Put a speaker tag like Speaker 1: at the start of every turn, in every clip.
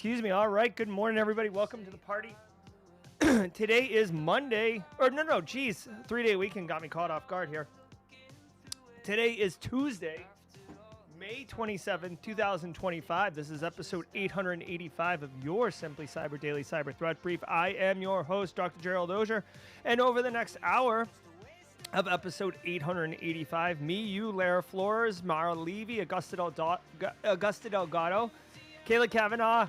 Speaker 1: Excuse me. All right. Good morning, everybody. Welcome to the party. Today is Monday. Geez. 3-day weekend got me caught off guard here. Today is Tuesday, May 27, 2025. This is episode 885 of your Simply Cyber Daily Cyber Threat Brief. I am your host, Dr. Gerald Auger. And over the next hour of episode 885, me, you, Lara Flores, Mara Levy, Augusta Delgado, Kayla Kavanaugh,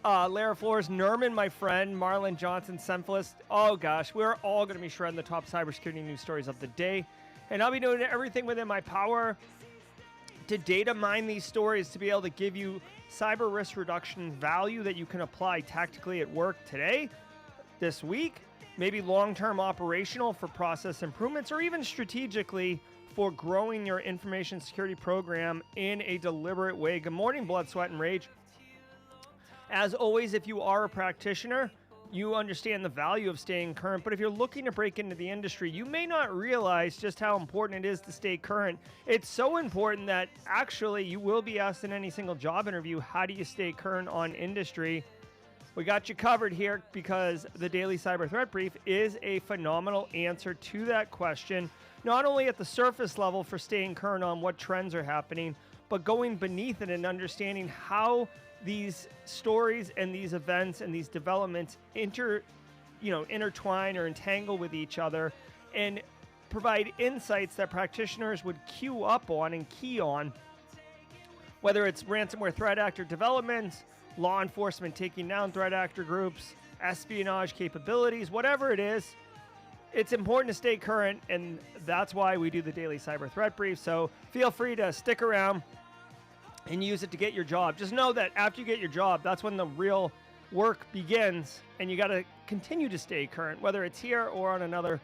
Speaker 1: Lara Flores, Nerman, my friend, Marlon Johnson, Semphilist. Oh gosh, we're all going to be shredding the top cybersecurity news stories of the day. And I'll be doing everything within my power to data mine these stories to be able to give you cyber risk reduction value that you can apply tactically at work today, this week, maybe long-term operational for process improvements, or even strategically for growing your information security program in a deliberate way. Good morning, Blood, Sweat, and Rage. As always, if you are a practitioner, you understand the value of staying current, but if you're looking to break into the industry, you may not realize just how important it is to stay current. It's so important that actually you will be asked in any single job interview, how do you stay current on industry? We got you covered here because the Daily Cyber Threat Brief is a phenomenal answer to that question, not only at the surface level for staying current on what trends are happening, but going beneath it and understanding how these stories and these events and these developments intertwine or entangle with each other and provide insights that practitioners would queue up on and key on, whether it's ransomware threat actor developments, law enforcement taking down threat actor groups, espionage capabilities, whatever it is. It's important to stay current, and that's why we do the Daily Cyber Threat Brief. So feel free to stick around and use it to get your job. Just know that after you get your job, that's when the real work begins, and you got to continue to stay current, whether it's here or on another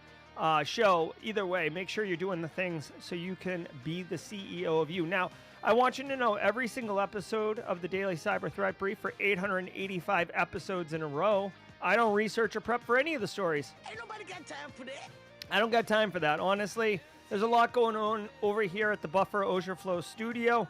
Speaker 1: show. Either way, make sure you're doing the things so you can be the CEO of you. Now, I want you to know every single episode of the Daily Cyber Threat Brief for 885 episodes in a row, I don't research or prep for any of the stories. Ain't nobody got time for that. I don't got time for that. Honestly, there's a lot going on over here at the Buffer Auger Flow studio.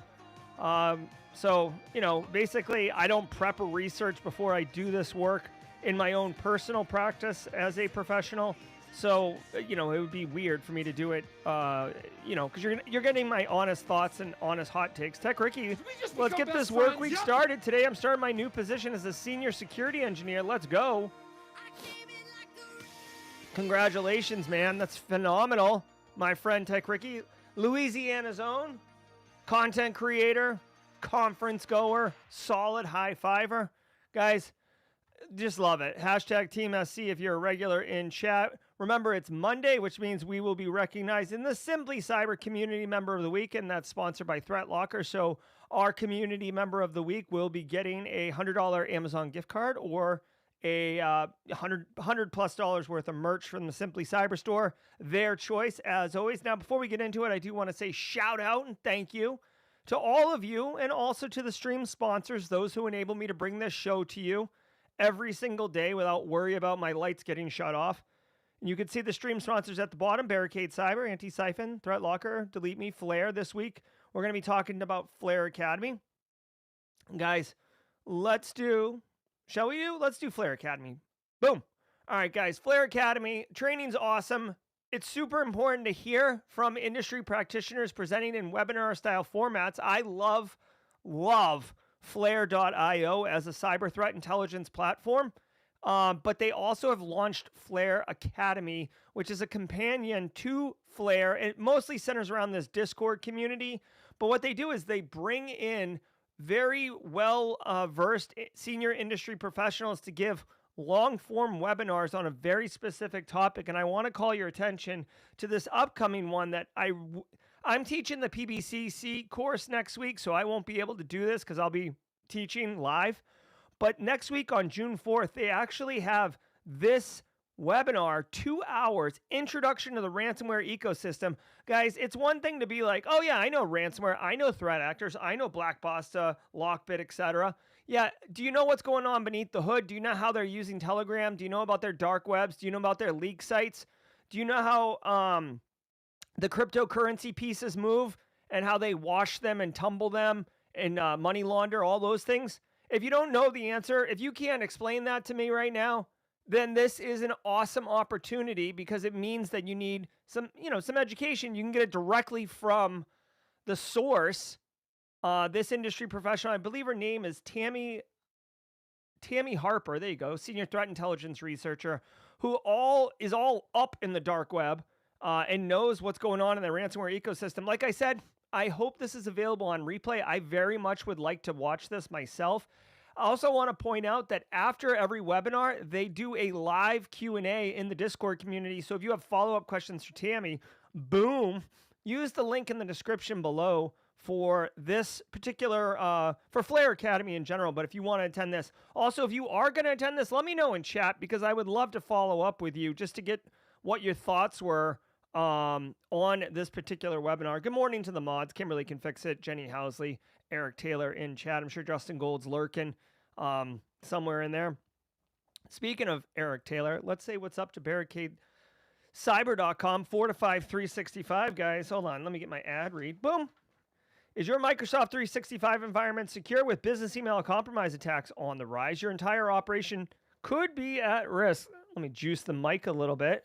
Speaker 1: Basically, I don't prep or research before I do this work in my own personal practice as a professional. So, it would be weird for me to do it, because you're getting my honest thoughts and honest hot takes. Tech Ricky, let's get this work week started. Today, I'm starting my new position as a senior security engineer. Let's go. Congratulations, man. That's phenomenal. My friend Tech Ricky, Louisiana's own content creator, conference goer, solid high fiver. Guys, just love it. Hashtag Team SC if you're a regular in chat. Remember, it's Monday, which means we will be recognizing the Simply Cyber Community Member of the Week, and that's sponsored by Threat Locker. So our Community Member of the Week will be getting a $100 Amazon gift card or a $100+ worth of merch from the Simply Cyber Store. Their choice, as always. Now, before we get into it, I do want to say shout out and thank you to all of you, and also to the stream sponsors, those who enable me to bring this show to you every single day without worry about my lights getting shut off. And you can see the stream sponsors at the bottom: Barricade Cyber, Antisyphon, Threat Locker, Delete Me, Flare. This week, we're going to be talking about Flare Academy. Guys, let's do Flare Academy. Boom. All right, guys, Flare Academy. Training's awesome. It's super important to hear from industry practitioners presenting in webinar-style formats. I love Flare.io as a cyber threat intelligence platform. But they also have launched Flare Academy, which is a companion to Flare. It mostly centers around this Discord community. But what they do is they bring in very well-versed senior industry professionals to give long-form webinars on a very specific topic. And I want to call your attention to this upcoming one that I'm teaching the PBCC course next week, so I won't be able to do this because I'll be teaching live. But next week on June 4th, they actually have this webinar, 2 hours, introduction to the ransomware ecosystem. Guys, it's one thing to be like, oh yeah, I know ransomware, I know threat actors, I know Black Basta, Lockbit, etc. Yeah, do you know what's going on beneath the hood? Do you know how they're using Telegram? Do you know about their dark webs? Do you know about their leak sites? Do you know how the cryptocurrency pieces move and how they wash them and tumble them and money launder, all those things? If you don't know the answer, if you can't explain that to me right now, then this is an awesome opportunity because it means that you need some, some education. You can get it directly from the source. This industry professional, I believe her name is Tammy Harper. There you go, senior threat intelligence researcher, who is all up in the dark web and knows what's going on in the ransomware ecosystem. Like I said, I hope this is available on replay. I very much would like to watch this myself. I also want to point out that after every webinar, they do a live Q&A in the Discord community. So if you have follow-up questions for Tammy, boom, use the link in the description below for this particular, for Flare Academy in general. But if you want to attend this, also, if you are going to attend this, let me know in chat because I would love to follow up with you just to get what your thoughts were on this particular webinar. Good morning to the mods. Kimberly Can Fix It, Jenny Housley, Eric Taylor in chat. I'm sure Justin Gold's lurking somewhere in there. Speaking of Eric Taylor, let's say what's up to barricadecyber.com, 4to5 365, guys. Hold on, let me get my ad read. Boom. Is your Microsoft 365 environment secure with business email compromise attacks on the rise? Your entire operation could be at risk. Let me juice the mic a little bit.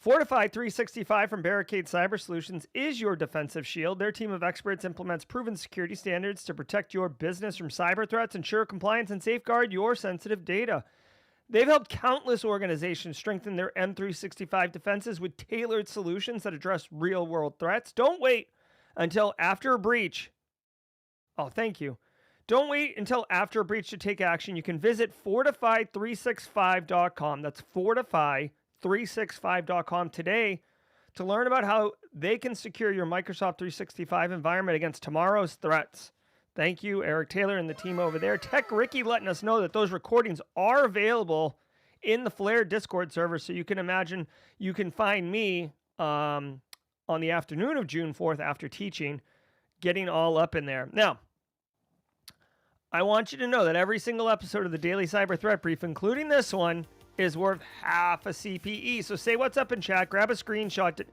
Speaker 1: 4to5 365 from Barricade Cyber Solutions is your defensive shield. Their team of experts implements proven security standards to protect your business from cyber threats, ensure compliance, and safeguard your sensitive data. They've helped countless organizations strengthen their M365 defenses with tailored solutions that address real-world threats. Don't wait until after a breach. Oh, thank you. Don't wait until after a breach to take action. You can visit fortify365.com. That's fortify365.com today to learn about how they can secure your Microsoft 365 environment against tomorrow's threats. Thank you, Eric Taylor and the team over there. Tech Ricky letting us know that those recordings are available in the Flare Discord server, so you can imagine you can find me on the afternoon of June 4th after teaching, getting all up in there. Now, I want you to know that every single episode of the Daily Cyber Threat Brief, including this one, is worth half a CPE. So say what's up in chat, grab a screenshot.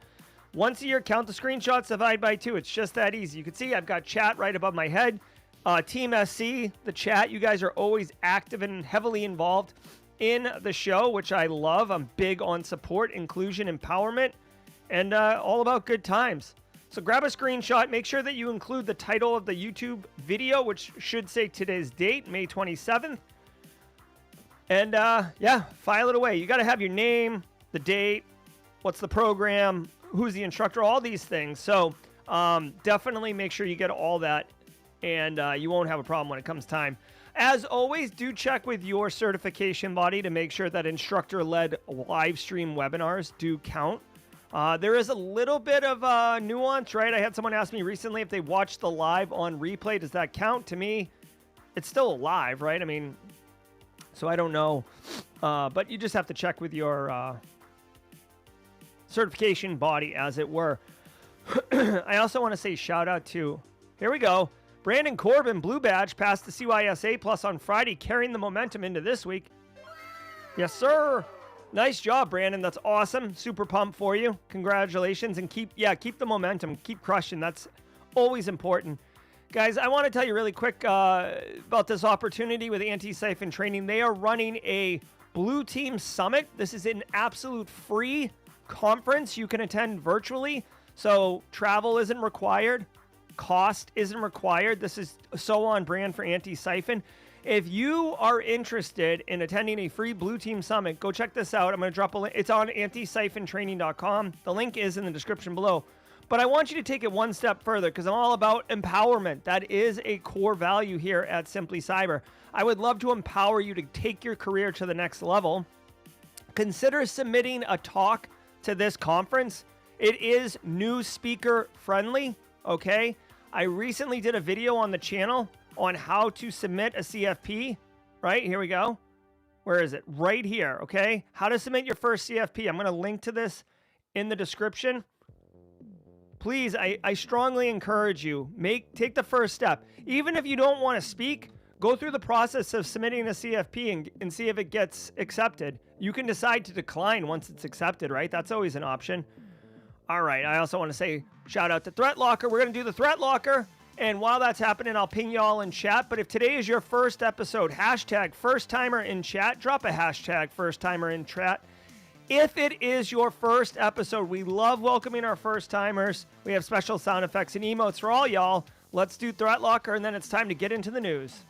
Speaker 1: Once a year, count the screenshots, divide by 2. It's just that easy. You can see I've got chat right above my head. Team SC, the chat, you guys are always active and heavily involved in the show, which I love. I'm big on support, inclusion, empowerment, and all about good times. So grab a screenshot. Make sure that you include the title of the YouTube video, which should say today's date, May 27th. And yeah, file it away. You got to have your name, the date, what's the program, who's the instructor, all these things. So definitely make sure you get all that, and you won't have a problem when it comes time. As always, do check with your certification body to make sure that instructor-led live stream webinars do count. There is a little bit of nuance, right? I had someone ask me recently if they watched the live on replay. Does that count? To me, it's still live, right? I mean, so I don't know. But you just have to check with your certification body, as it were. I also want to say shout out to, here we go, Brandon Corbin, Blue Badge, passed the CYSA Plus on Friday, carrying the momentum into this week. Yes, sir. Nice job, Brandon. That's awesome. Super pumped for you. Congratulations. And keep the momentum. Keep crushing. That's always important. Guys, I want to tell you really quick about this opportunity with Antisyphon Training. They are running a Blue Team Summit. This is an absolute free conference you can attend virtually. So travel isn't required. Cost isn't required. This is so on brand for Antisyphon. If you are interested in attending a free Blue Team Summit, go check this out. I'm going to drop a link. It's on antisyphontraining.com. The link is in the description below. But I want you to take it one step further because I'm all about empowerment. That is a core value here at Simply Cyber. I would love to empower you to take your career to the next level. Consider submitting a talk to this conference. It is new speaker friendly, okay? I recently did a video on the channel on how to submit a CFP, right? Here we go. Where is it? Right here, okay? How to submit your first CFP. I'm going to link to this in the description. Please, I strongly encourage you, take the first step. Even if you don't want to speak, go through the process of submitting a CFP and see if it gets accepted. You can decide to decline once it's accepted, right? That's always an option. All right, I also want to say shout out to Threat Locker. We're going to do the Threat Locker. And while that's happening, I'll ping y'all in chat. But if today is your first episode, hashtag first timer in chat. Drop a hashtag first timer in chat. If it is your first episode, we love welcoming our first timers. We have special sound effects and emotes for all y'all. Let's do Threat Locker, and then it's time to get into the news.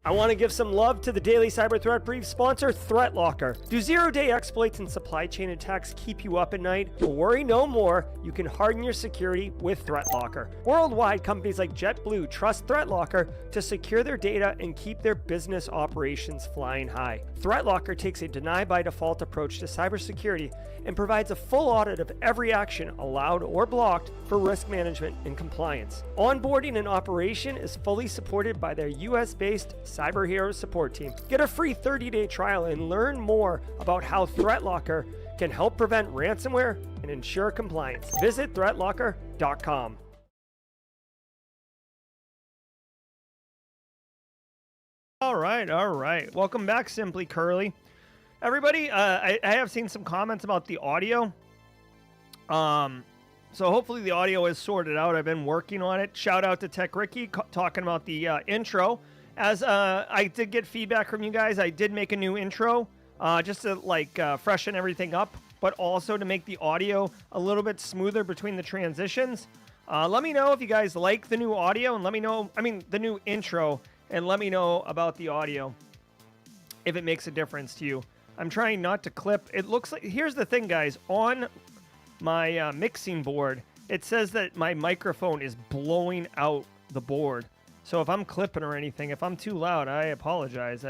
Speaker 1: I want to give some love to the Daily Cyber Threat Brief sponsor, Threat Locker. Do zero-day exploits and supply chain attacks keep you up at night? Well, worry no more. You can harden your security with Threat Locker. Worldwide, companies like JetBlue trust Threat Locker to secure their data and keep their business operations flying high. Threat Locker takes a deny-by-default approach to cybersecurity and provides a full audit of every action allowed or blocked for risk management and compliance. Onboarding and operation is fully supported by their US-based Cyber Heroes support team. Get a free 30-day trial and learn more about how Threat Locker can help prevent ransomware and ensure compliance. Visit threatlocker.com. All right. Welcome back, Simply Curly. Everybody, I have seen some comments about the audio. So hopefully the audio is sorted out. I've been working on it. Shout out to Tech Ricky talking about the intro. As I did get feedback from you guys, I did make a new intro just to freshen everything up, but also to make the audio a little bit smoother between the transitions. Let me know if you guys like the new audio, and the new intro, and let me know about the audio if it makes a difference to you. I'm trying not to clip. It looks like, here's the thing, guys, on my mixing board, it says that my microphone is blowing out the board. So if I'm clipping or anything, if I'm too loud, I apologize.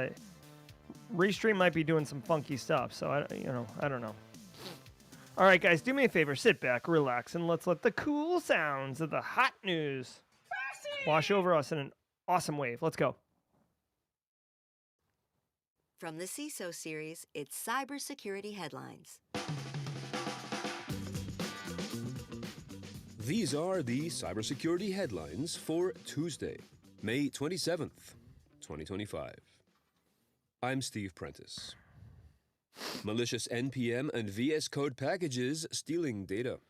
Speaker 1: Restream might be doing some funky stuff, so I don't know. All right, guys, do me a favor, sit back, relax, and let's let the cool sounds of the hot news wash over us in an awesome wave. Let's go.
Speaker 2: From the CISO series, it's cybersecurity headlines.
Speaker 3: These are the cybersecurity headlines for Tuesday, May 27th, 2025. I'm Steve Prentice. Malicious NPM and VS Code packages stealing data.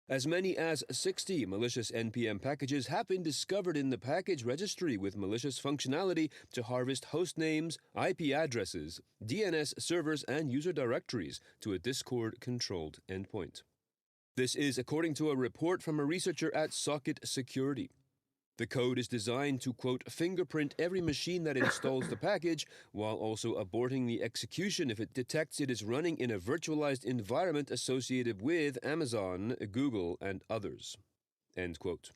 Speaker 3: As many as 60 malicious NPM packages have been discovered in the package registry with malicious functionality to harvest host names, IP addresses, DNS servers, and user directories to a Discord-controlled endpoint. This is according to a report from a researcher at Socket Security. The code is designed to, quote, fingerprint every machine that installs the package, while also aborting the execution if it detects it is running in a virtualized environment associated with Amazon, Google, and others, end quote.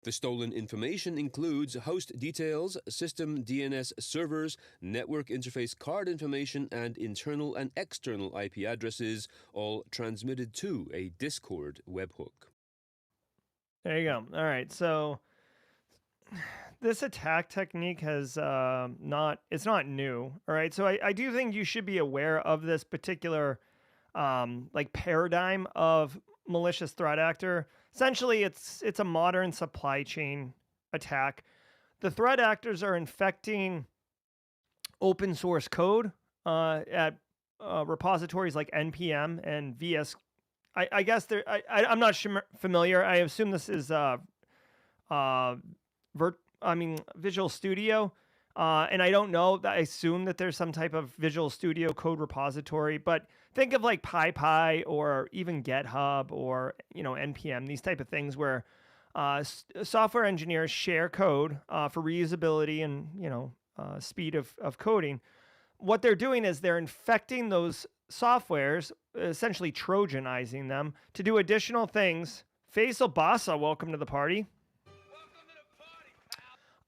Speaker 3: The stolen information includes host details, system DNS servers, network interface card information, and internal and external IP addresses, all transmitted to a Discord webhook.
Speaker 1: There you go. All right, so this attack technique it's not new. All right, so I do think you should be aware of this particular paradigm of malicious threat actor. Essentially, it's a modern supply chain attack. The threat actors are infecting open source code at repositories like NPM and VS. I guess I'm not familiar. I assume this is Visual Studio, and I don't know. I assume that there's some type of Visual Studio code repository, but think of like PyPy or even GitHub or NPM, these type of things where software engineers share code for reusability and speed of coding. What they're doing is they're infecting those softwares, essentially Trojanizing them to do additional things. Faisal Basa, welcome to the party.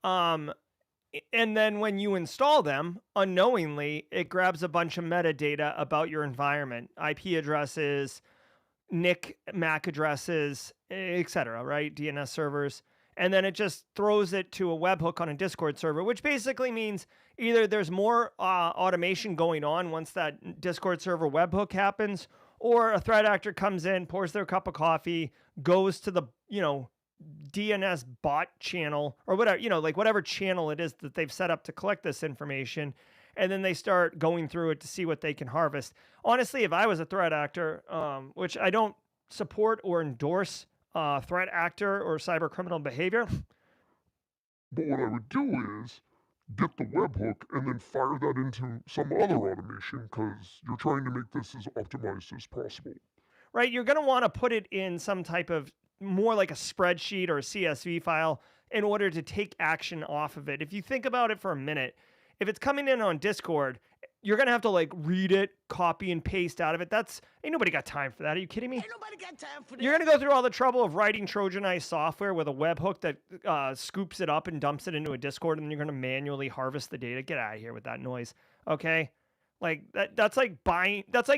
Speaker 1: And then when you install them, unknowingly, it grabs a bunch of metadata about your environment, IP addresses, NIC, MAC addresses, etc., right? DNS servers. And then it just throws it to a webhook on a Discord server, which basically means either there's more automation going on once that Discord server webhook happens, or a threat actor comes in, pours their cup of coffee, goes to the, DNS bot channel or whatever, whatever channel it is that they've set up to collect this information. And then they start going through it to see what they can harvest. Honestly, if I was a threat actor, which I don't support or endorse threat actor or cyber criminal behavior.
Speaker 4: But what I would do is get the webhook and then fire that into some other automation because you're trying to make this as optimized as possible.
Speaker 1: Right, you're going to want to put it in some type of more like a spreadsheet or a CSV file in order to take action off of it. If you think about it for a minute, if it's coming in on Discord, you're going to have to like read it, copy and paste out of it. Ain't nobody got time for that. Are you kidding me?
Speaker 5: Ain't nobody got time for that.
Speaker 1: You're going to go through all the trouble of writing Trojanized software with a webhook that scoops it up and dumps it into a Discord, and then you're going to manually harvest the data. Get out of here with that noise. Okay? Like that's like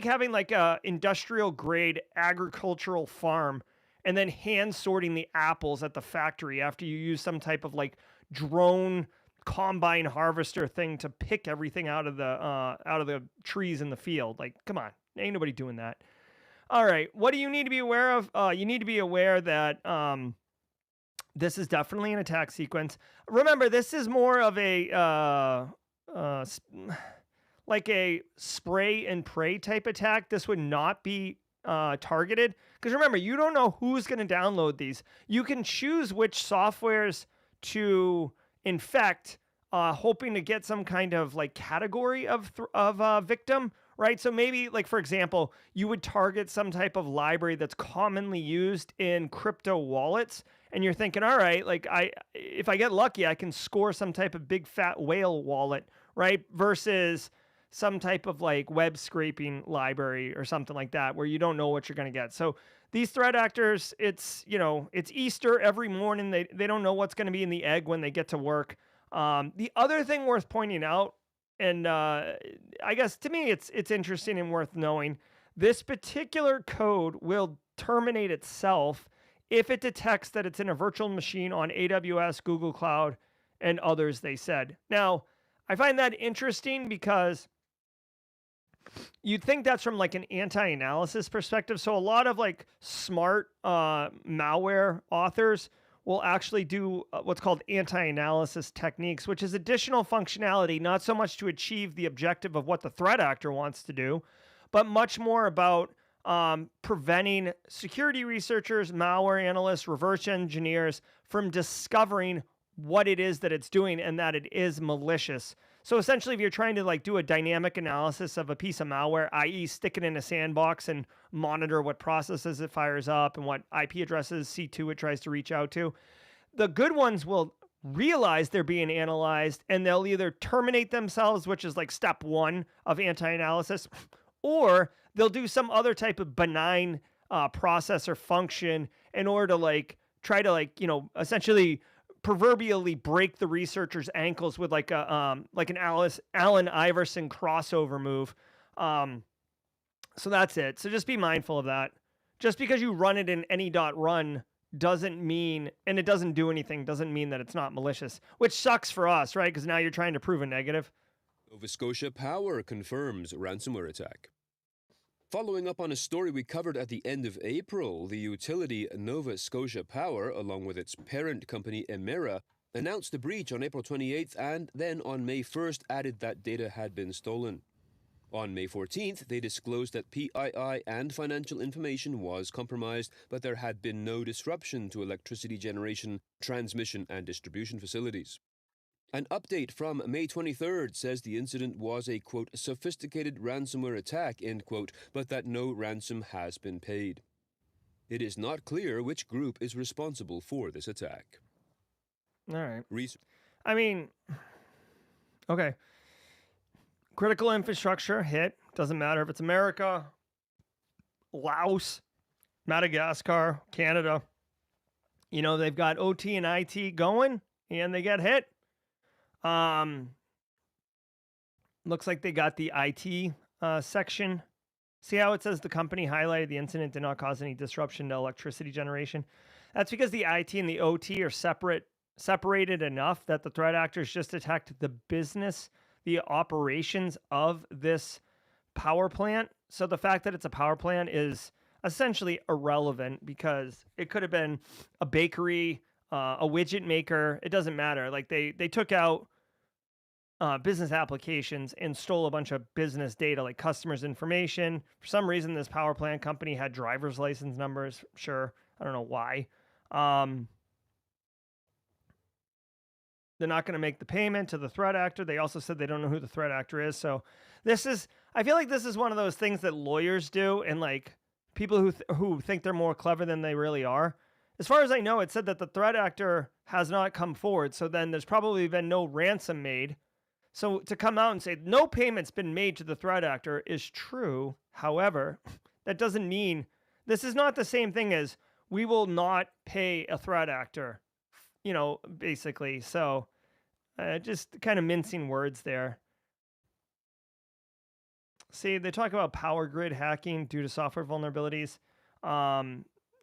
Speaker 1: having like a industrial grade agricultural farm and then hand sorting the apples at the factory after you use some type of like drone combine harvester thing to pick everything out of the trees in the field. Like, come on, ain't nobody doing that. All right, what do you need to be aware of? You need to be aware that this is definitely an attack sequence. Remember, this is more of a like a spray and pray type attack. This would not be targeted because remember, you don't know who's going to download these. You can choose which softwares to infect, hoping to get some kind of like category of victim, right? So maybe like, for example, you would target some type of library that's commonly used in crypto wallets. And you're thinking, all right, like if I get lucky, I can score some type of big fat whale wallet, right? Versus some type of like web scraping library or something like that where you don't know what you're going to get. So these threat actors, it's Easter every morning. They don't know what's going to be in the egg when they get to work. The other thing worth pointing out, and I guess to me it's interesting and worth knowing, this particular code will terminate itself if it detects that it's in a virtual machine on AWS, Google Cloud, and others, they said. Now, I find that interesting because you'd think that's from like an anti-analysis perspective. So a lot of like smart malware authors will actually do what's called anti-analysis techniques, which is additional functionality, not so much to achieve the objective of what the threat actor wants to do, but much more about preventing security researchers, malware analysts, reverse engineers from discovering what it is that it's doing and that it is malicious. So essentially, if you're trying to like do a dynamic analysis of a piece of malware, i.e. stick it in a sandbox and monitor what processes it fires up and what IP addresses C2 it tries to reach out to, the good ones will realize they're being analyzed and they'll either terminate themselves, which is like step one of anti-analysis, or they'll do some other type of benign process or function in order to like try to like, essentially proverbially break the researcher's ankles with like an Allen Iverson crossover move. So that's it. So just be mindful of that. Just because you run it in any.run doesn't mean, and it doesn't do anything, doesn't mean that it's not malicious, which sucks for us, right? Because now you're trying to prove a negative.
Speaker 3: Nova Scotia Power confirms ransomware attack. Following up on a story we covered at the end of April, the utility Nova Scotia Power, along with its parent company Emera, announced the breach on April 28th and then on May 1st added that data had been stolen. On May 14th, they disclosed that PII and financial information was compromised, but there had been no disruption to electricity generation, transmission, and distribution facilities. An update from May 23rd says the incident was a, quote, sophisticated ransomware attack, end quote, but that no ransom has been paid. It is not clear which group is responsible for this attack.
Speaker 1: All right. Okay. Critical infrastructure hit. Doesn't matter if it's America, Laos, Madagascar, Canada. They've got OT and IT going, and they get hit. Looks like they got the IT section. See how it says the company highlighted the incident did not cause any disruption to electricity generation? That's because the IT and the OT are separated enough that the threat actors just attacked the business, the operations of this power plant. So the fact that it's a power plant is essentially irrelevant because it could have been a bakery, a widget maker. It doesn't matter. Like they took out business applications and stole a bunch of business data, like customers' information. For some reason, this power plant company had driver's license numbers. Sure. I don't know why. They're not going to make the payment to the threat actor. They also said they don't know who the threat actor is. So I feel like this is one of those things that lawyers do, and like people who think they're more clever than they really are. As far as I know, it said that the threat actor has not come forward. So then there's probably been no ransom made. So to come out and say no payment's been made to the threat actor is true. However, that doesn't mean this is not the same thing as we will not pay a threat actor, basically. So just kind of mincing words there. See, they talk about power grid hacking due to software vulnerabilities.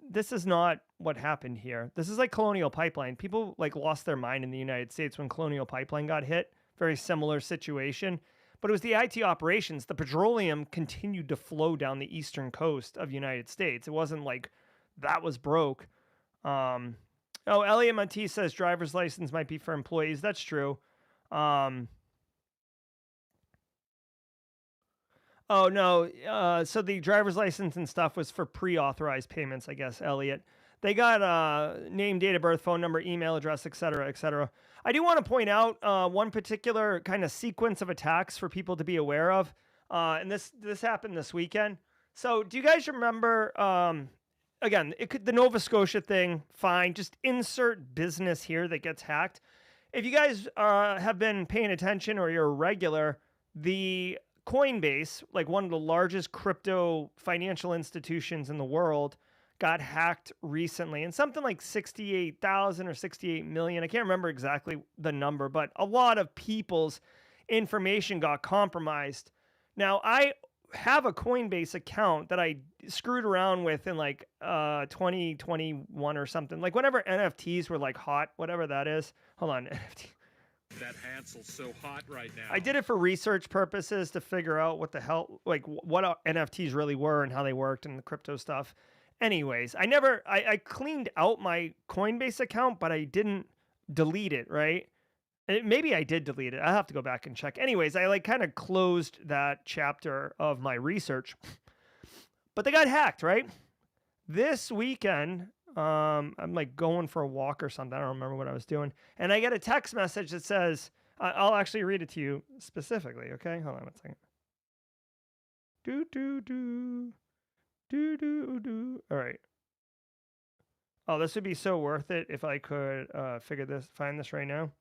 Speaker 1: This is not what happened here. This is like Colonial Pipeline. People like lost their mind in the United States when Colonial Pipeline got hit. Very similar situation. But it was the IT operations. The petroleum continued to flow down the eastern coast of the United States. It wasn't like that was broke. Elliot Monti says driver's license might be for employees. That's true. Oh, no. So the driver's license and stuff was for pre-authorized payments, I guess, Elliot. They got name, date of birth, phone number, email address, et cetera, et cetera. I do want to point out one particular kind of sequence of attacks for people to be aware of. And this happened this weekend. So do you guys remember, again, the Nova Scotia thing, fine. Just insert business here that gets hacked. If you guys have been paying attention or you're a regular, the Coinbase, like one of the largest crypto financial institutions in the world, got hacked recently, and something like 68,000 or 68 million. I can't remember exactly the number, but a lot of people's information got compromised. Now, I have a Coinbase account that I screwed around with in like 2021 or something, like whenever NFTs were like hot, whatever that is. Hold on, NFT.
Speaker 5: That Hansel's so hot right now.
Speaker 1: I did it for research purposes to figure out what the hell, like what NFTs really were and how they worked and the crypto stuff. Anyways, I cleaned out my Coinbase account, but I didn't delete it, right? Maybe I did delete it. I'll have to go back and check. Anyways, I like kind of closed that chapter of my research, but they got hacked, right? This weekend, I'm like going for a walk or something. I don't remember what I was doing. And I get a text message that says, I'll actually read it to you specifically. Okay. Hold on one second. All right. Oh, this would be so worth it if I could find this right now.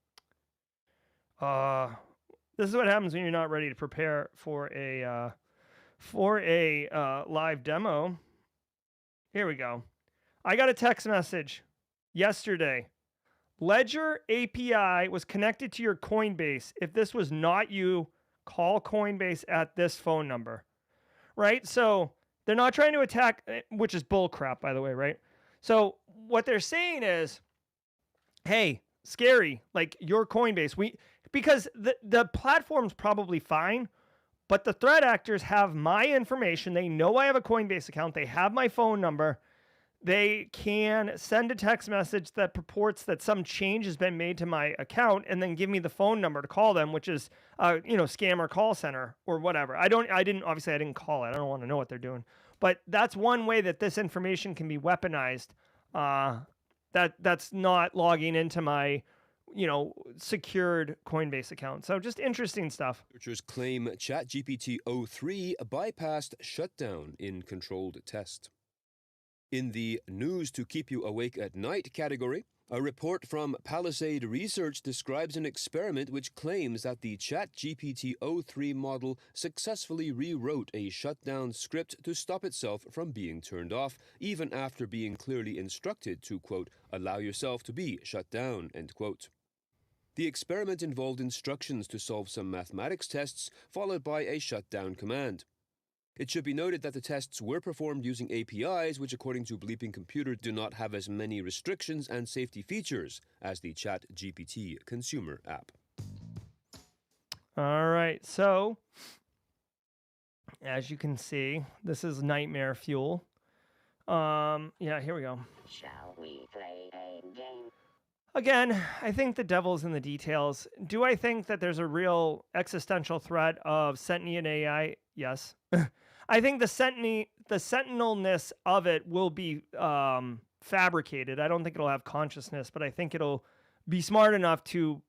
Speaker 1: This is what happens when you're not ready to prepare for a live demo. Here we go. I got a text message yesterday. Ledger API was connected to your Coinbase. If this was not you, call Coinbase at this phone number. Right? So they're not trying to attack, which is bull crap, by the way, right? So what they're saying is, hey, scary, like your Coinbase. Because the platform's probably fine, but the threat actors have my information. They know I have a Coinbase account. They have my phone number. They can send a text message that purports that some change has been made to my account and then give me the phone number to call them, which is, scammer call center or whatever. I didn't call it. I don't want to know what they're doing, but that's one way that this information can be weaponized. That's not logging into my, secured Coinbase account. So just interesting stuff.
Speaker 3: Researchers claim Chat GPT03 bypassed shutdown in controlled test. In the news to keep you awake at night category, a report from Palisade Research describes an experiment which claims that the Chat GPT03 model successfully rewrote a shutdown script to stop itself from being turned off, even after being clearly instructed to, quote, allow yourself to be shut down, end quote. The experiment involved instructions to solve some mathematics tests, followed by a shutdown command. It should be noted that the tests were performed using APIs, which according to Bleeping Computer do not have as many restrictions and safety features as the Chat GPT consumer app.
Speaker 1: All right, so as you can see, this is nightmare fuel. Yeah, here we go.
Speaker 6: Shall we play a game?
Speaker 1: Again, I think the devil's in the details. Do I think that there's a real existential threat of sentient AI? Yes. I think the sentinelness of it will be fabricated. I don't think it'll have consciousness, but I think it'll be smart enough to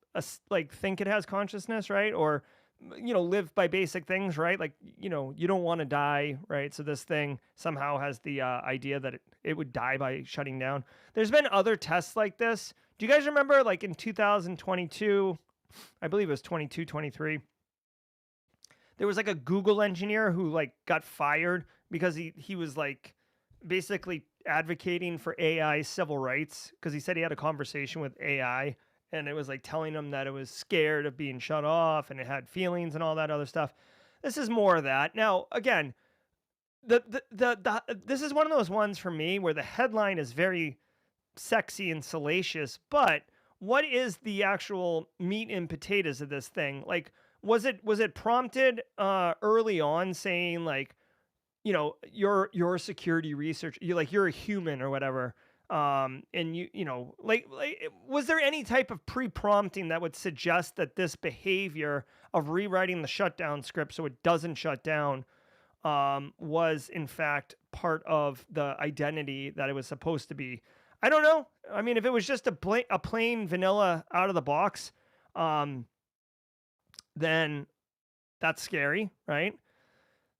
Speaker 1: like think it has consciousness, right? Or live by basic things, right? Like, you don't want to die, right? So this thing somehow has the idea that it would die by shutting down. There's been other tests like this. Do you guys remember, like in 2022, I believe it was 22, 23, there was like a Google engineer who like got fired because he was like basically advocating for AI civil rights, because he said he had a conversation with AI and it was like telling him that it was scared of being shut off and it had feelings and all that other stuff. This is more of that. Now, again, this is one of those ones for me where the headline is very sexy and salacious, but what is the actual meat and potatoes of this thing? Like, was it prompted early on saying like, you're a security researcher, you're a human or whatever, and like was there any type of pre-prompting that would suggest that this behavior of rewriting the shutdown script so it doesn't shut down was in fact part of the identity that it was supposed to be? I don't know. I mean, if it was just a plain vanilla out of the box, then that's scary, right?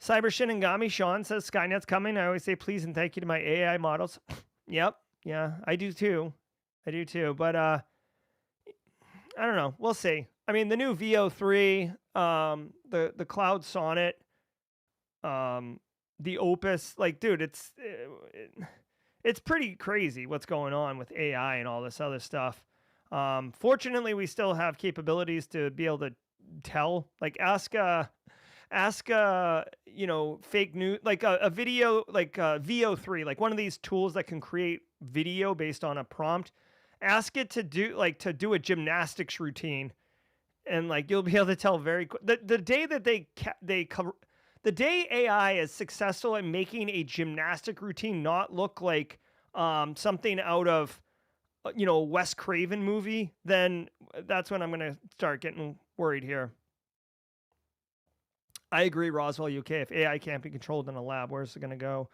Speaker 1: Cyber Shinigami Sean says Skynet's coming. I always say please and thank you to my AI models. Yep. Yeah, I do too. But I don't know. We'll see. I mean, the new VO3, the Cloud Sonnet, the Opus, like, dude, it's pretty crazy what's going on with AI and all this other stuff. Fortunately, we still have capabilities to be able to tell, like ask fake news, like a video, like VO3, like one of these tools that can create video based on a prompt. Ask it to do a gymnastics routine, and like you'll be able to tell very quick. The day that the day AI is successful at making a gymnastic routine not look like something out of a Wes Craven movie, then that's when I'm gonna start getting worried here. I agree, Roswell, UK. If AI can't be controlled in a lab, where's it going to go?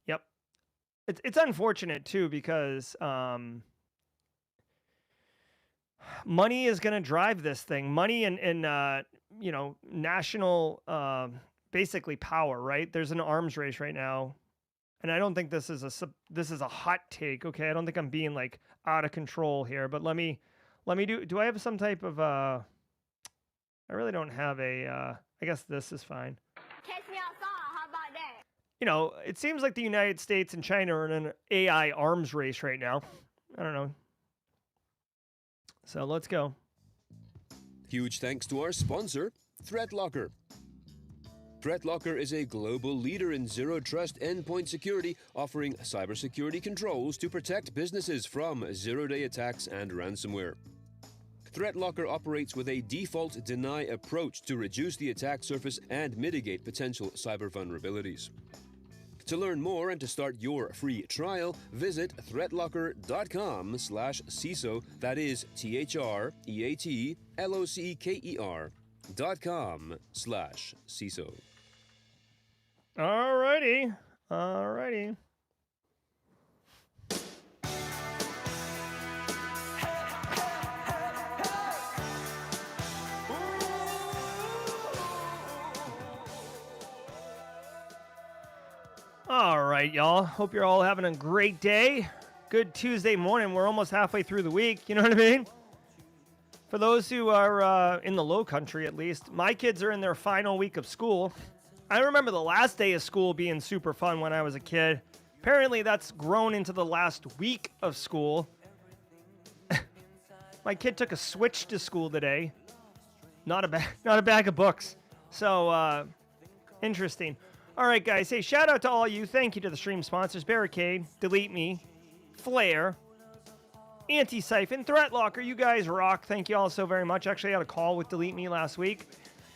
Speaker 1: Yep. It's unfortunate, too, because money is going to drive this thing. Money and national, basically power, right? There's an arms race right now. And I don't think this is a hot take, okay? I don't think I'm being, like, out of control here. But let me do I have some type of... I really don't have I guess this is fine.
Speaker 7: Catch me outside, how about that?
Speaker 1: It seems like the United States and China are in an AI arms race right now. I don't know. So let's go.
Speaker 3: Huge thanks to our sponsor, ThreatLocker. ThreatLocker is a global leader in zero-trust endpoint security, offering cybersecurity controls to protect businesses from zero-day attacks and ransomware. ThreatLocker operates with a default deny approach to reduce the attack surface and mitigate potential cyber vulnerabilities. To learn more and to start your free trial, visit threatlocker.com/CISO. That is ThreatLocker.com/CISO.
Speaker 1: Alrighty. All right, y'all. Hope you're all having a great day. Good Tuesday morning. We're almost halfway through the week. You know what I mean? For those who are in the low country, at least, my kids are in their final week of school. I remember the last day of school being super fun when I was a kid. Apparently, that's grown into the last week of school. My kid took a Switch to school today. Not a bag of books. So, interesting. All right, guys. Hey, shout out to all you. Thank you to the stream sponsors: Barricade, Delete Me, Flare, Antisyphon, ThreatLocker. You guys rock. Thank you all so very much. Actually, I had a call with Delete Me last week.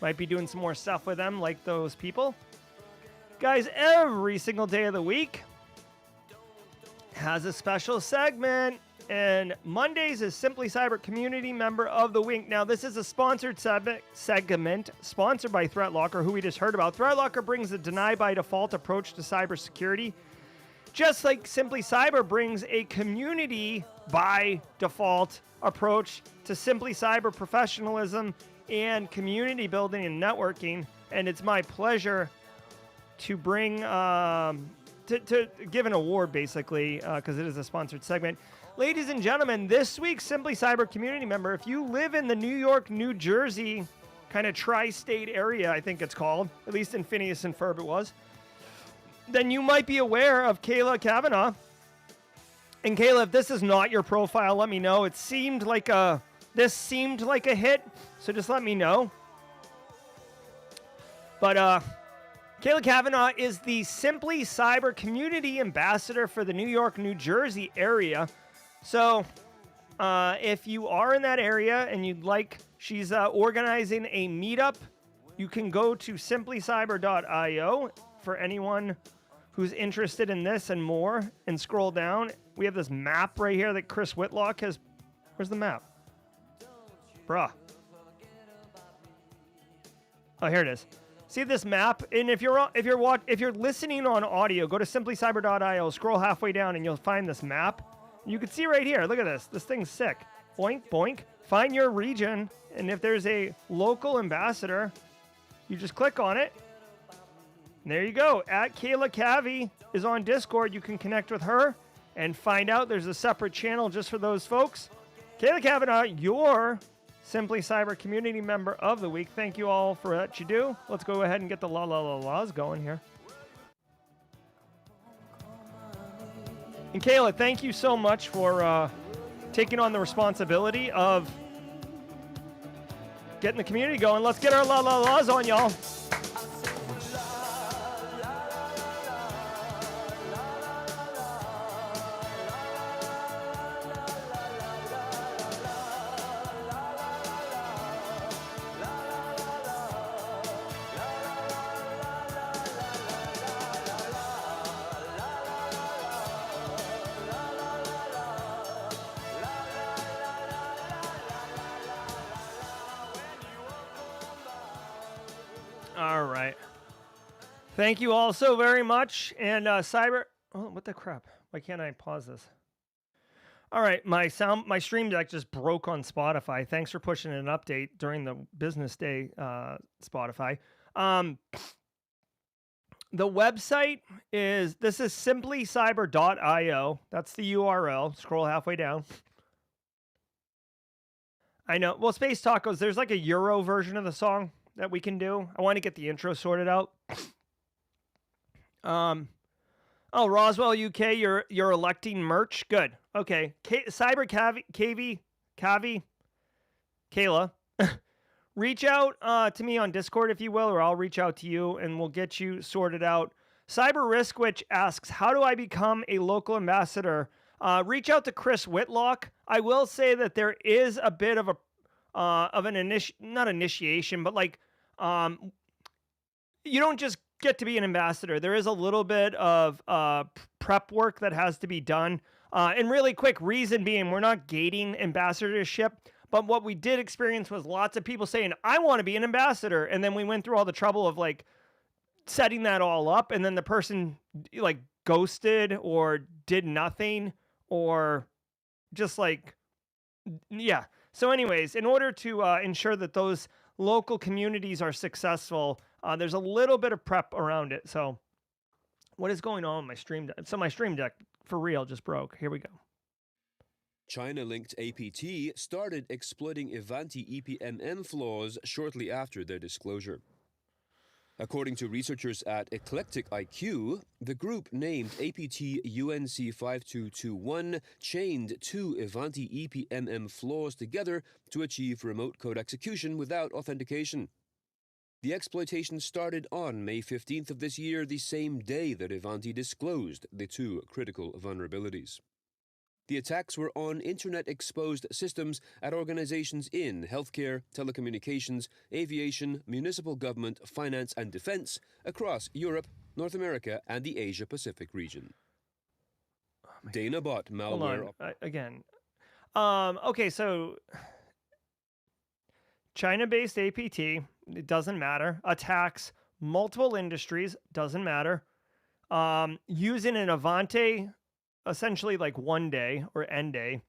Speaker 1: Might be doing some more stuff with them, like those people. Guys, every single day of the week has a special segment. And Mondays is Simply Cyber Community Member of the Week. Now, this is a sponsored segment sponsored by ThreatLocker, who we just heard about. ThreatLocker brings a deny by default approach to cybersecurity. just like Simply Cyber brings a community by default approach to Simply Cyber professionalism and community building and networking. And it's my pleasure to bring, to give an award, basically, because it is a sponsored segment. Ladies and gentlemen, this week's Simply Cyber community member, if you live in the New York, New Jersey kind of tri-state area, I think it's called, at least in Phineas and Ferb it was, then you might be aware of Kayla Kavanaugh. And Kayla, if this is not your profile, let me know. This seemed like a hit, so just let me know. But Kayla Kavanaugh is the Simply Cyber Community Ambassador for the New York, New Jersey area. So if you are in that area and you'd like, she's organizing a meetup. You can go to simplycyber.io for anyone who's interested in this and more, and scroll down. We have this map right here that Chris Whitlock has. Where's the map? Bruh. Oh, here it is. See this map? And if you're listening on audio, go to simplycyber.io, scroll halfway down, and you'll find this map. You can see right here. Look at this. This thing's sick. Boink, boink. Find your region, and if there's a local ambassador, you just click on it. And there you go. At Kayla Cavi is on Discord. You can connect with her and find out. There's a separate channel just for those folks. Kayla Kavanaugh, your Simply Cyber community member of the week. Thank you all for what you do. Let's go ahead and get the laws going here. And Kayla, thank you so much for taking on the responsibility of getting the community going. Let's get our laws on, y'all. All right. Thank you all so very much. And cyber. Oh, what the crap? Why can't I pause this? All right, my stream deck just broke on Spotify. Thanks for pushing an update during the business day, Spotify. The website is simplycyber.io. That's the URL. Scroll halfway down. I know. Well, Space Tacos, there's like a Euro version of the song that we can do. I want to get the intro sorted out. Oh, Roswell, UK, you're electing merch. Good. Okay. Cyber Cavi, Kayla, reach out to me on Discord if you will, or I'll reach out to you and we'll get you sorted out. Cyber Risk, which asks, how do I become a local ambassador? Reach out to Chris Whitlock. I will say that there is a bit of not initiation, but like, you don't just get to be an ambassador. There is a little bit of prep work that has to be done. And really quick, reason being, we're not gating ambassadorship, but what we did experience was lots of people saying, I want to be an ambassador. And then we went through all the trouble of like setting that all up. And then the person like ghosted or did nothing or just like, yeah. So anyways, in order to ensure that those local communities are successful, there's a little bit of prep around it. So what is going on with my stream deck? So my stream deck for real just broke. Here we go.
Speaker 3: China-linked APT started exploiting Ivanti EPMM flaws shortly after their disclosure. According to researchers at Eclectic IQ, the group named APT UNC5221 chained two Ivanti EPMM flaws together to achieve remote code execution without authentication. The exploitation started on May 15th of this year, the same day that Ivanti disclosed the two critical vulnerabilities. The attacks were on internet-exposed systems at organizations in healthcare, telecommunications, aviation, municipal government, finance, and defense across Europe, North America, and the Asia-Pacific region. Danabot malware...
Speaker 1: Hold on. Again. Okay, so... China-based APT, it doesn't matter. Attacks multiple industries, doesn't matter. using an Ivanti, essentially like one day or N day.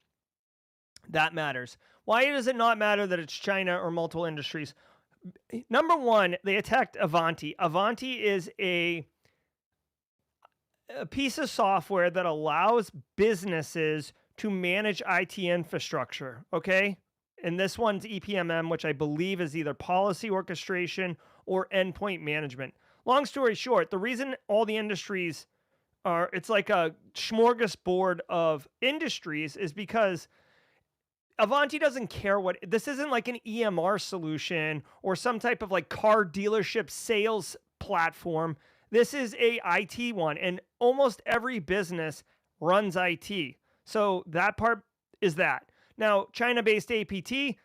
Speaker 1: That matters. Why does it not matter that it's China or multiple industries? Number one, they attacked Ivanti. Ivanti is a piece of software that allows businesses to manage IT infrastructure, okay? And this one's EPMM, which I believe is either policy orchestration or endpoint management. Long story short, the reason all the industries are, it's like a smorgasbord of industries, is because Ivanti doesn't care what, this isn't like an EMR solution or some type of like car dealership sales platform. This is a IT one, and almost every business runs IT. So that part is that. Now, China-based APT,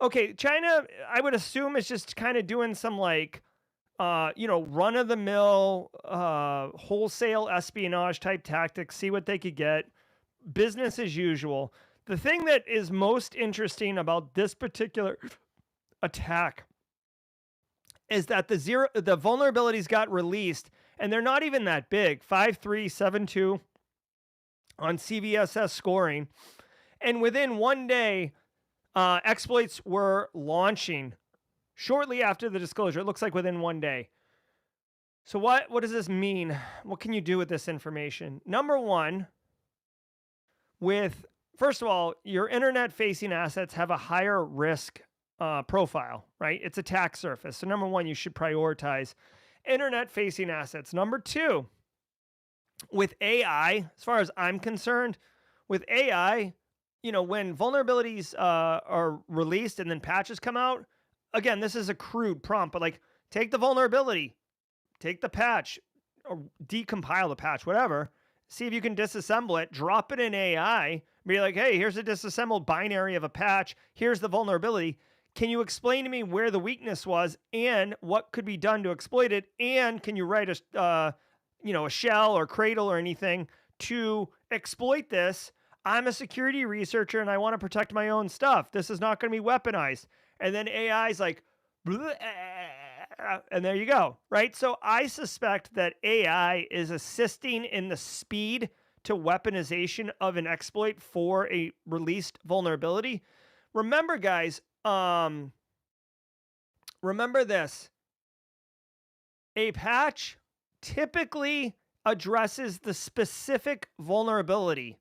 Speaker 1: okay, China, I would assume, is just kind of doing some like, run-of-the-mill, wholesale espionage type tactics, see what they could get, business as usual. The thing that is most interesting about this particular attack is that the vulnerabilities got released, and they're not even that big, 5372 on CVSS scoring. And within one day, exploits were launching shortly after the disclosure. It looks like within one day. So what does this mean? What can you do with this information? Number one, first of all, your internet-facing assets have a higher risk profile, right? It's attack surface. So number one, you should prioritize internet-facing assets. Number two, with AI, as far as I'm concerned, with AI, when vulnerabilities are released and then patches come out, again, this is a crude prompt, but like take the vulnerability, take the patch, or decompile the patch, whatever. See if you can disassemble it, drop it in AI, be like, hey, here's a disassembled binary of a patch. Here's the vulnerability. Can you explain to me where the weakness was and what could be done to exploit it? And can you write a shell or cradle or anything to exploit this? I'm a security researcher and I want to protect my own stuff. This is not going to be weaponized. And then AI's like, and there you go, right? So I suspect that AI is assisting in the speed to weaponization of an exploit for a released vulnerability. Remember, guys, remember this. A patch typically addresses the specific vulnerability,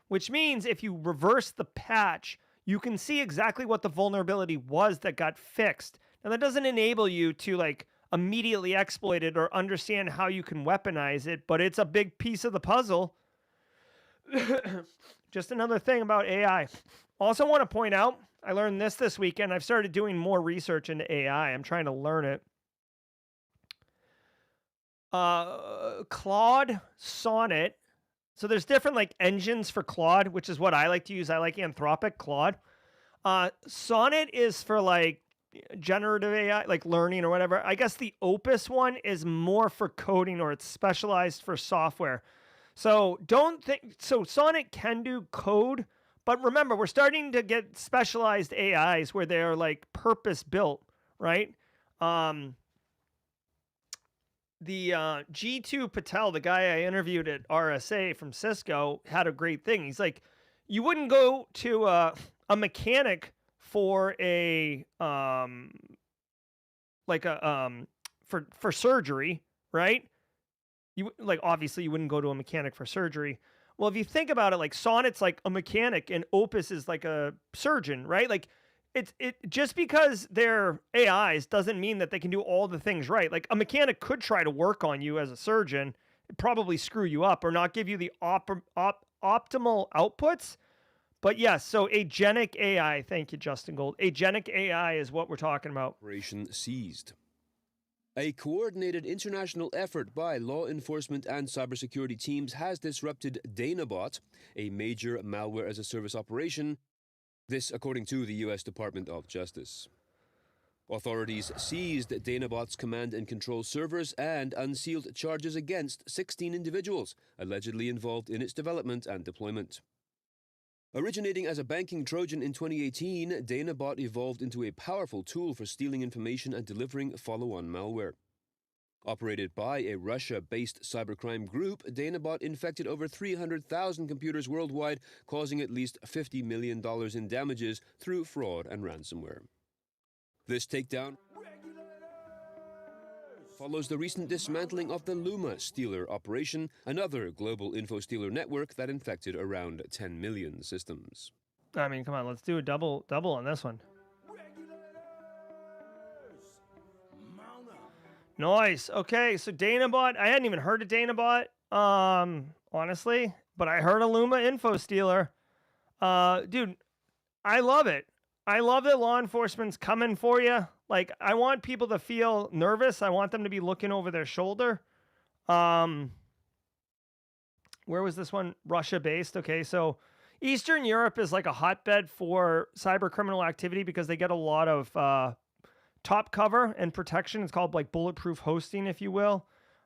Speaker 1: which means if you reverse the patch, you can see exactly what the vulnerability was that got fixed. Now, that doesn't enable you to like immediately exploit it or understand how you can weaponize it, but it's a big piece of the puzzle. Just another thing about AI. Also want to point out, I learned this weekend. I've started doing more research into AI. I'm trying to learn it. Claude, Sonnet. So there's different like engines for Claude, which is what I like to use. I like Anthropic Claude. Sonnet is for like generative AI, like learning or whatever. I guess the Opus one is more for coding, or it's specialized for software. So Sonnet can do code, but remember, we're starting to get specialized AIs where they're like purpose built, right? The G2 Patel, the guy I interviewed at RSA from Cisco, had a great thing. He's like, you wouldn't go to a mechanic for for surgery, right? You like, obviously you wouldn't go to a mechanic for surgery. Well, if you think about it, like Sonnet's like a mechanic and Opus is like a surgeon, right? Like it just because they're AIs doesn't mean that they can do all the things right. Like a mechanic could try to work on you as a surgeon, probably screw you up or not give you the optimal outputs. But yes, so agentic AI, thank you, Justin Gold. Agentic AI is what we're talking about.
Speaker 3: Operation seized. A coordinated international effort by law enforcement and cybersecurity teams has disrupted Danabot, a major malware-as-a-service operation. This, according to the U.S. Department of Justice. Authorities seized Danabot's command and control servers and unsealed charges against 16 individuals allegedly involved in its development and deployment. Originating as a banking Trojan in 2018, Danabot evolved into a powerful tool for stealing information and delivering follow-on malware. Operated by a Russia-based cybercrime group, Danabot infected over 300,000 computers worldwide, causing at least $50 million in damages through fraud and ransomware. This takedown follows the recent dismantling of the Luma Stealer operation, another global info stealer network that infected around 10 million systems.
Speaker 1: I mean, come on, let's do a double on this one. Nice. Okay, so Danabot. I hadn't even heard of Danabot, honestly, but I heard of Luma Info Stealer. Dude, I love it. I love that law enforcement's coming for you. Like, I want people to feel nervous. I want them to be looking over their shoulder. Where was this one? Russia-based. Okay, so Eastern Europe is like a hotbed for cyber criminal activity because they get a lot of top cover and protection. It's called like bulletproof hosting, if you will.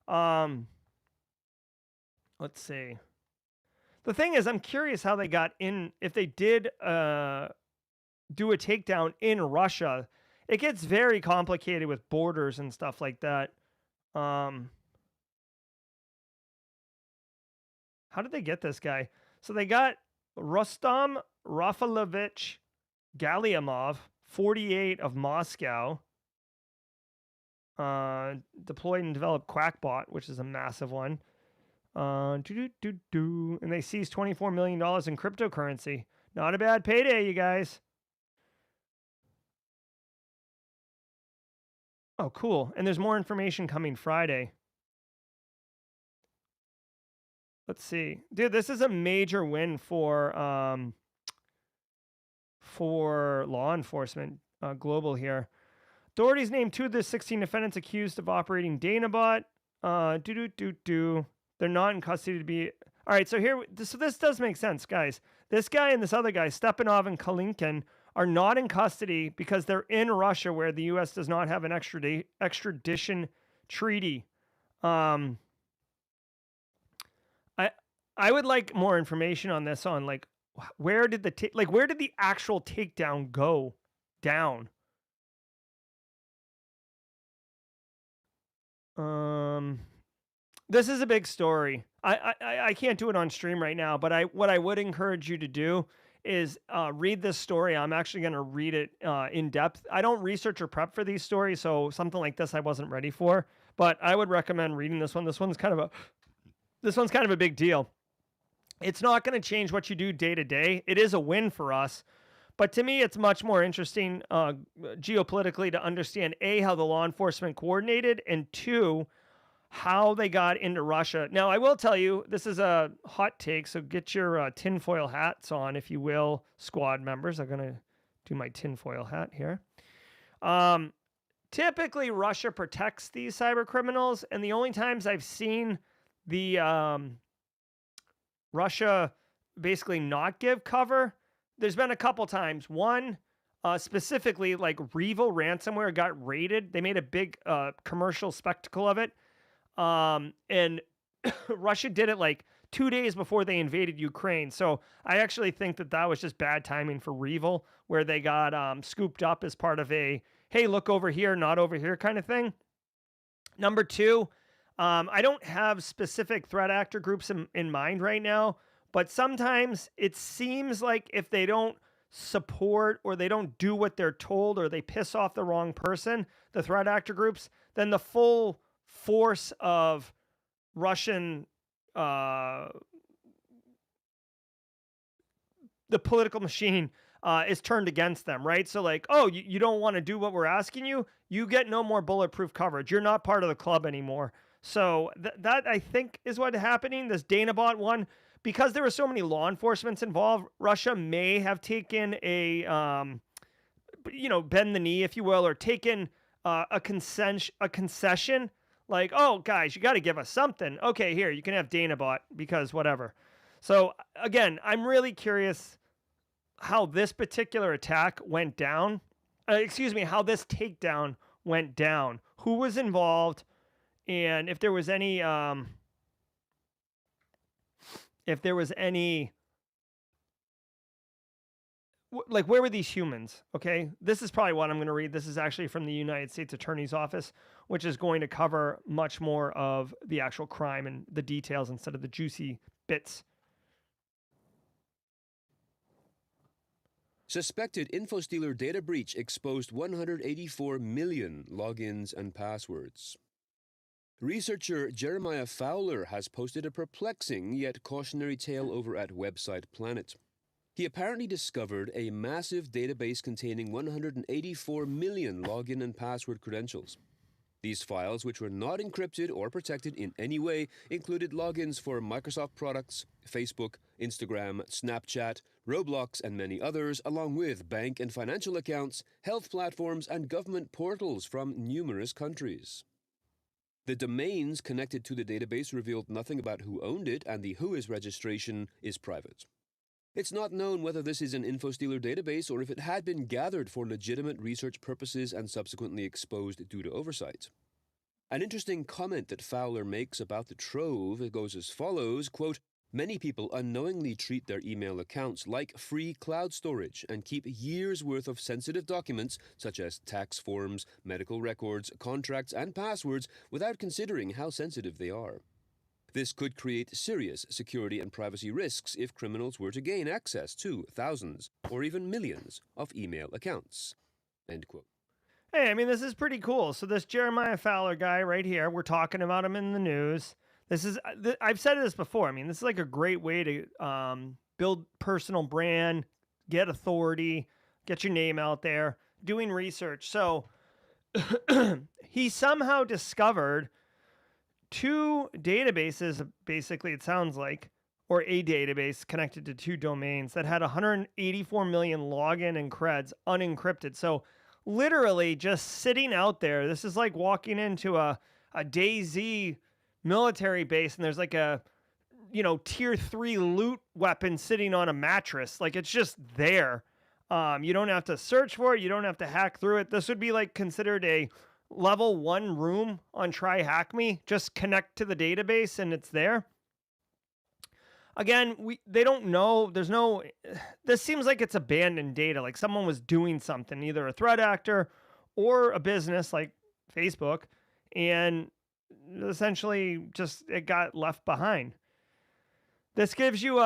Speaker 1: Let's see. The thing is, I'm curious how they got in. If they did do a takedown in Russia, it gets very complicated with borders and stuff like that. How did they get this guy? So they got Rostom Rafalovich Galyamov, 48, of Moscow. Deployed and developed Quackbot, which is a massive one. And they seized $24 million in cryptocurrency. Not a bad payday, you guys. Oh, cool. And there's more information coming Friday. Let's see. Dude, this is a major win for law enforcement global here. Authorities named 2 of the 16 defendants accused of operating Danabot. They're not in custody to be... All right, so this does make sense, guys. This guy and this other guy, Stepanov and Kalinkin, are not in custody because they're in Russia, where the U.S. does not have an extradition treaty. I would like more information on this, on like where did the actual takedown go down? This is a big story. I can't do it on stream right now, but what I would encourage you to do is read this story. I'm actually going to read it in depth. I don't research or prep for these stories, so something like this I wasn't ready for, but I would recommend reading this one. This one's kind of a big deal. It's not going to change what you do day to day. It is a win for us. But to me, it's much more interesting geopolitically to understand, A, how the law enforcement coordinated, and 2, how they got into Russia. Now, I will tell you, this is a hot take, so get your tinfoil hats on, if you will, squad members. I'm going to do my tinfoil hat here. Typically, Russia protects these cyber criminals, and the only times I've seen the Russia basically not give cover, there's been a couple times. One, specifically, like Revo ransomware got raided. They made a big commercial spectacle of it. And Russia did it like 2 days before they invaded Ukraine. So I actually think that was just bad timing for Revo, where they got scooped up as part of a, hey, look over here, not over here kind of thing. Number 2, I don't have specific threat actor groups in mind right now, but sometimes it seems like if they don't support or they don't do what they're told, or they piss off the wrong person, the threat actor groups, then the full force of Russian, the political machine is turned against them, right? So like, oh, you don't want to do what we're asking you? You get no more bulletproof coverage. You're not part of the club anymore. So that I think is what's happening. This Danabot one, because there were so many law enforcements involved, Russia may have taken a, bend the knee, if you will, or taken a concession. Like, oh, guys, you got to give us something. Okay, here, you can have Danabot because whatever. So, again, I'm really curious how this particular attack went down. How this takedown went down. Who was involved, and if there was any, where were these humans? Okay, this is probably what I'm going to read. This is actually from the United States Attorney's Office. which is going to cover much more of the actual crime and the details instead of the juicy bits.
Speaker 3: Suspected InfoStealer data breach exposed 184 million logins and passwords. Researcher Jeremiah Fowler has posted a perplexing yet cautionary tale over at Website Planet. He apparently discovered a massive database containing 184 million login and password credentials. These files, which were not encrypted or protected in any way, included logins for Microsoft products, Facebook, Instagram, Snapchat, Roblox, and many others, along with bank and financial accounts, health platforms, and government portals from numerous countries. The domains connected to the database revealed nothing about who owned it, and the WHOIS registration is private. It's not known whether this is an InfoStealer database or if it had been gathered for legitimate research purposes and subsequently exposed due to oversight. An interesting comment that Fowler makes about the trove goes as follows, quote, "Many people unknowingly treat their email accounts like free cloud storage and keep years' worth of sensitive documents such as tax forms, medical records, contracts, and passwords without considering how sensitive they are. This could create serious security and privacy risks if criminals were to gain access to thousands or even millions of email accounts." End quote.
Speaker 1: Hey, I mean, this is pretty cool. So this Jeremiah Fowler guy right here, we're talking about him in the news. This is, I've said this before. I mean, this is like a great way to build personal brand, get authority, get your name out there, doing research. So he somehow discovered 2 databases, basically, it sounds like, or a database connected to 2 domains that had 184 million login and creds unencrypted. So literally just sitting out there. This is like walking into a DayZ military base and there's like a, tier 3 loot weapon sitting on a mattress. Like, it's just there. You don't have to search for it. You don't have to hack through it. This would be like considered a level 1 room on Try Hack Me. Just connect to the database and it's there. Again, they don't know. This seems like it's abandoned data. Like someone was doing something, either a threat actor or a business like Facebook, and essentially just it got left behind. This gives you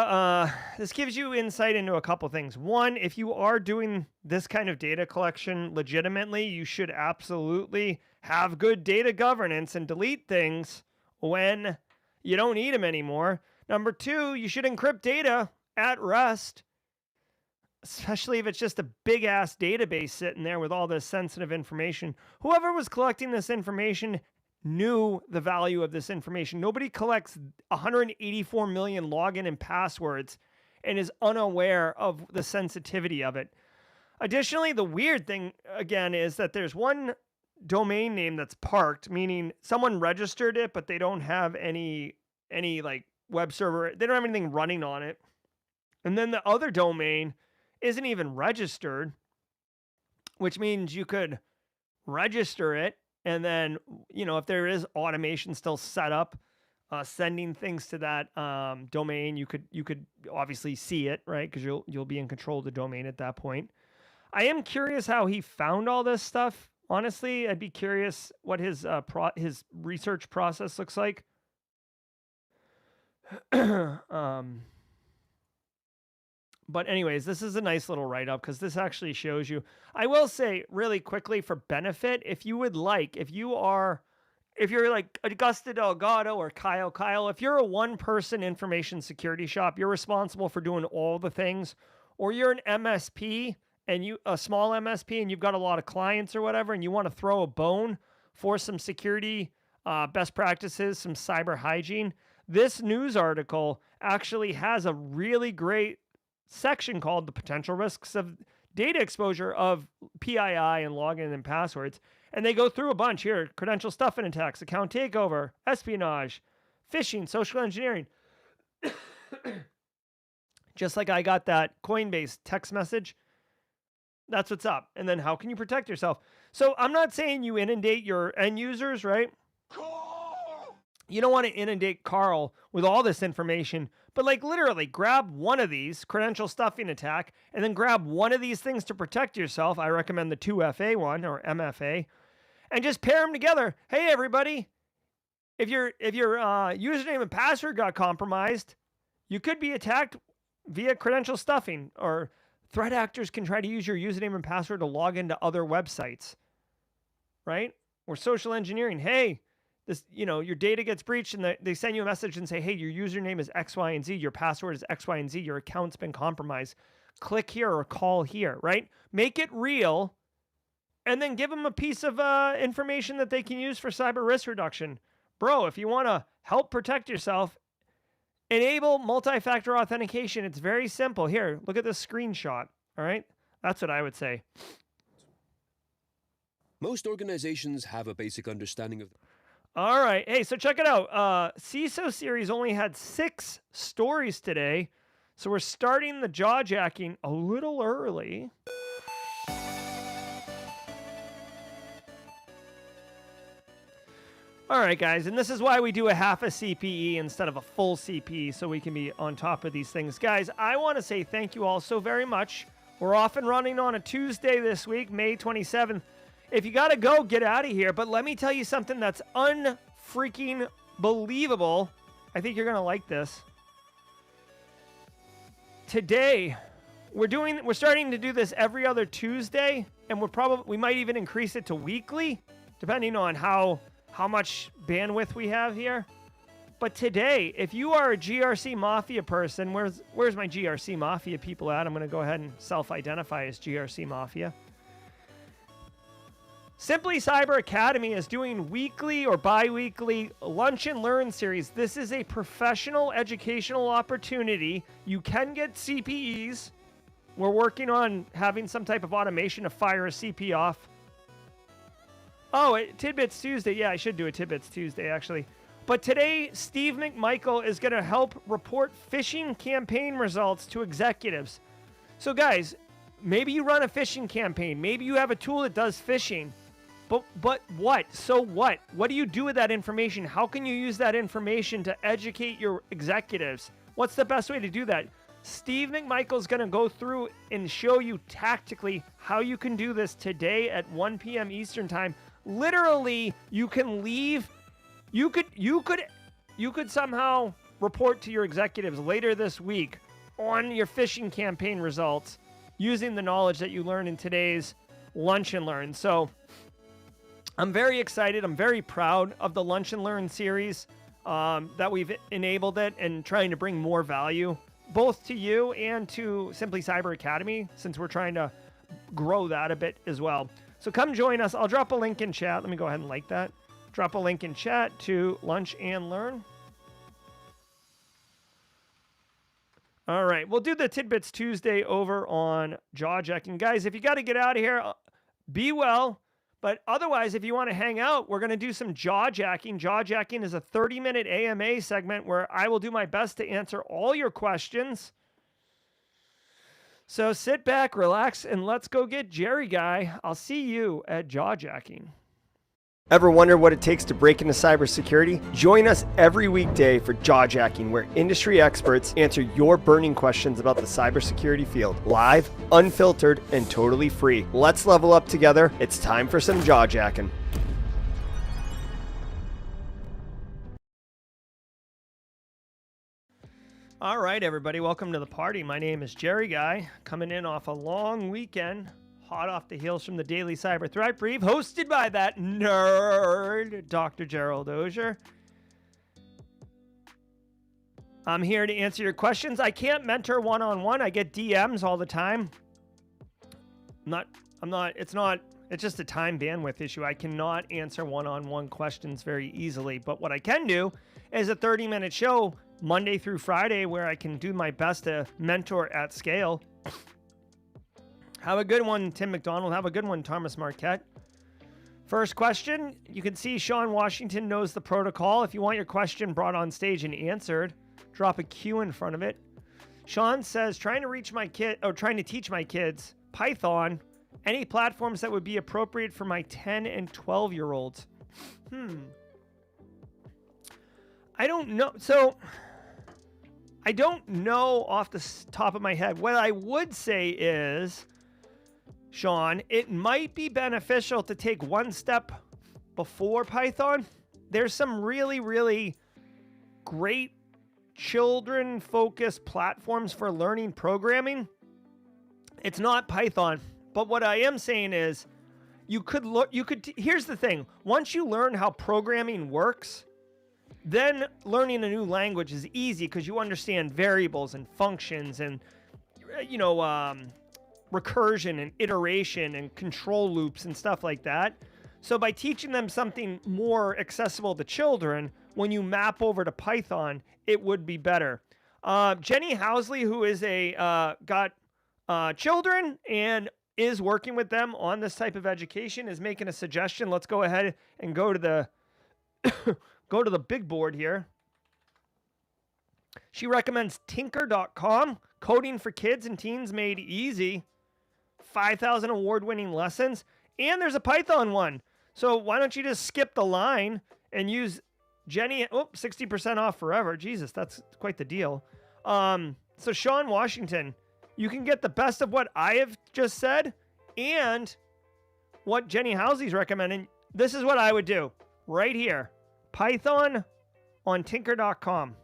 Speaker 1: insight into a couple things. One, if you are doing this kind of data collection legitimately, you should absolutely have good data governance and delete things when you don't need them anymore. Number 2, you should encrypt data at rest, especially if it's just a big ass database sitting there with all this sensitive information. Whoever was collecting this information knew the value of this information. Nobody collects 184 million login and passwords and is unaware of the sensitivity of it. Additionally, the weird thing, again, is that there's one domain name that's parked, meaning someone registered it, but they don't have any like web server. They don't have anything running on it. And then the other domain isn't even registered, which means you could register it. And then, if there is automation still set up, sending things to that domain, you could obviously see it, right? Because you'll be in control of the domain at that point. I am curious how he found all this stuff. Honestly, I'd be curious what his research process looks like. But anyways, this is a nice little write-up because this actually shows you. I will say really quickly for benefit, if you're like Augusta Delgado or Kyle, if you're a one-person information security shop, you're responsible for doing all the things, or you're an MSP and a small MSP and you've got a lot of clients or whatever, and you want to throw a bone for some security best practices, some cyber hygiene, this news article actually has a really great section called the potential risks of data exposure of PII and login and passwords. And they go through a bunch here: credential stuffing attacks, account takeover, espionage, phishing, social engineering. Just like I got that Coinbase text message. That's what's up. And then how can you protect yourself? So I'm not saying you inundate your end users, right? You don't want to inundate Carl with all this information, but like literally grab one of these, credential stuffing attack, and then grab one of these things to protect yourself. I recommend the 2FA one or MFA. and just pair them together. Hey, everybody, if your username and password got compromised, you could be attacked via credential stuffing, or threat actors can try to use your username and password to log into other websites, right? Or social engineering. Hey, this, your data gets breached and they send you a message and say, hey, your username is X, Y, and Z. Your password is X, Y, and Z. Your account's been compromised. Click here or call here, right? Make it real, and then give them a piece of information that they can use for cyber risk reduction. Bro, if you want to help protect yourself, enable multi-factor authentication. It's very simple. Here, look at this screenshot, all right? That's what I would say.
Speaker 3: Most organizations have a basic understanding of...
Speaker 1: All right. Hey, so check it out. CISO series only had 6 stories today, so we're starting the jawjacking a little early. All right, guys, and this is why we do a half a CPE instead of a full CPE, so we can be on top of these things. Guys, I want to say thank you all so very much. We're off and running on a Tuesday this week, May 27th. If you got to go, get out of here. But let me tell you something that's unfreaking believable. I think you're going to like this. Today, we're starting to do this every other Tuesday, and we might even increase it to weekly, depending on how much bandwidth we have here. But today, if you are a GRC Mafia person, where's my GRC Mafia people at? I'm going to go ahead and self-identify as GRC Mafia. Simply Cyber Academy is doing weekly or bi-weekly lunch and learn series. This is a professional educational opportunity. You can get CPEs. We're working on having some type of automation to fire a CP off. Oh, Tidbits Tuesday. Yeah, I should do a Tidbits Tuesday, actually. But today, Steve McMichael is going to help report phishing campaign results to executives. So, guys, maybe you run a phishing campaign. Maybe you have a tool that does phishing. But what? So what? What do you do with that information? How can you use that information to educate your executives? What's the best way to do that? Steve McMichael's going to go through and show you tactically how you can do this today at 1 p.m. Eastern Time. Literally, you can leave. You could somehow report to your executives later this week on your phishing campaign results using the knowledge that you learned in today's Lunch and Learn. So I'm very excited. I'm very proud of the Lunch and Learn series that we've enabled it and trying to bring more value both to you and to Simply Cyber Academy, since we're trying to grow that a bit as well. So come join us. I'll drop a link in chat. Let me go ahead and like that. Drop a link in chat to Lunch and Learn. All right. We'll do the Tidbits Tuesday over on Jawjacking. Guys, if you got to get out of here, be well. But otherwise, if you want to hang out, we're going to do some Jawjacking. Jawjacking is a 30-minute AMA segment where I will do my best to answer all your questions. So sit back, relax, and let's go get Jerry Guy. I'll see you at Jawjacking. Ever wonder what it takes to break into cybersecurity? Join us every weekday for Jawjacking, where industry experts answer your burning questions about the cybersecurity field. Live, unfiltered, and totally free. Let's level up together. It's time for some Jawjacking. All right, everybody, welcome to the party. My name is Jerry Guy, coming in off a long weekend. Hot off the heels from the Daily Cyber Threat Brief, hosted by that nerd, Dr. Gerald Auger. I'm here to answer your questions. I can't mentor one-on-one. I get DMs all the time. It's just a time bandwidth issue. I cannot answer one-on-one questions very easily. But what I can do is a 30-minute show Monday through Friday where I can do my best to mentor at scale. Have a good one, Tim McDonald. Have a good one, Thomas Marquette. First question. You can see Sean Washington knows the protocol. If you want your question brought on stage and answered, drop a Q in front of it. Sean says, trying to teach my kids Python, any platforms that would be appropriate for my 10 and 12-year-olds. I don't know. So I don't know off the top of my head. What I would say is, Sean, it might be beneficial to take one step before Python. There's some really, really great children-focused platforms for learning programming. It's not Python, but what I am saying is here's the thing. Once you learn how programming works, then learning a new language is easy because you understand variables and functions and, recursion and iteration and control loops and stuff like that. So by teaching them something more accessible to children, when you map over to Python, it would be better. Jenny Housley, who is got children and is working with them on this type of education, is making a suggestion. Let's go ahead and go to the go to the big board here. She recommends tinker.com, coding for kids and teens made easy. 5,000 award-winning lessons, and there's a Python one. So why don't you just skip the line and use Jenny? 60% off forever. Jesus, that's quite the deal. So Sean Washington, you can get the best of what I have just said and what Jenny Housley's recommending. This is what I would do right here. Python on tinker.com.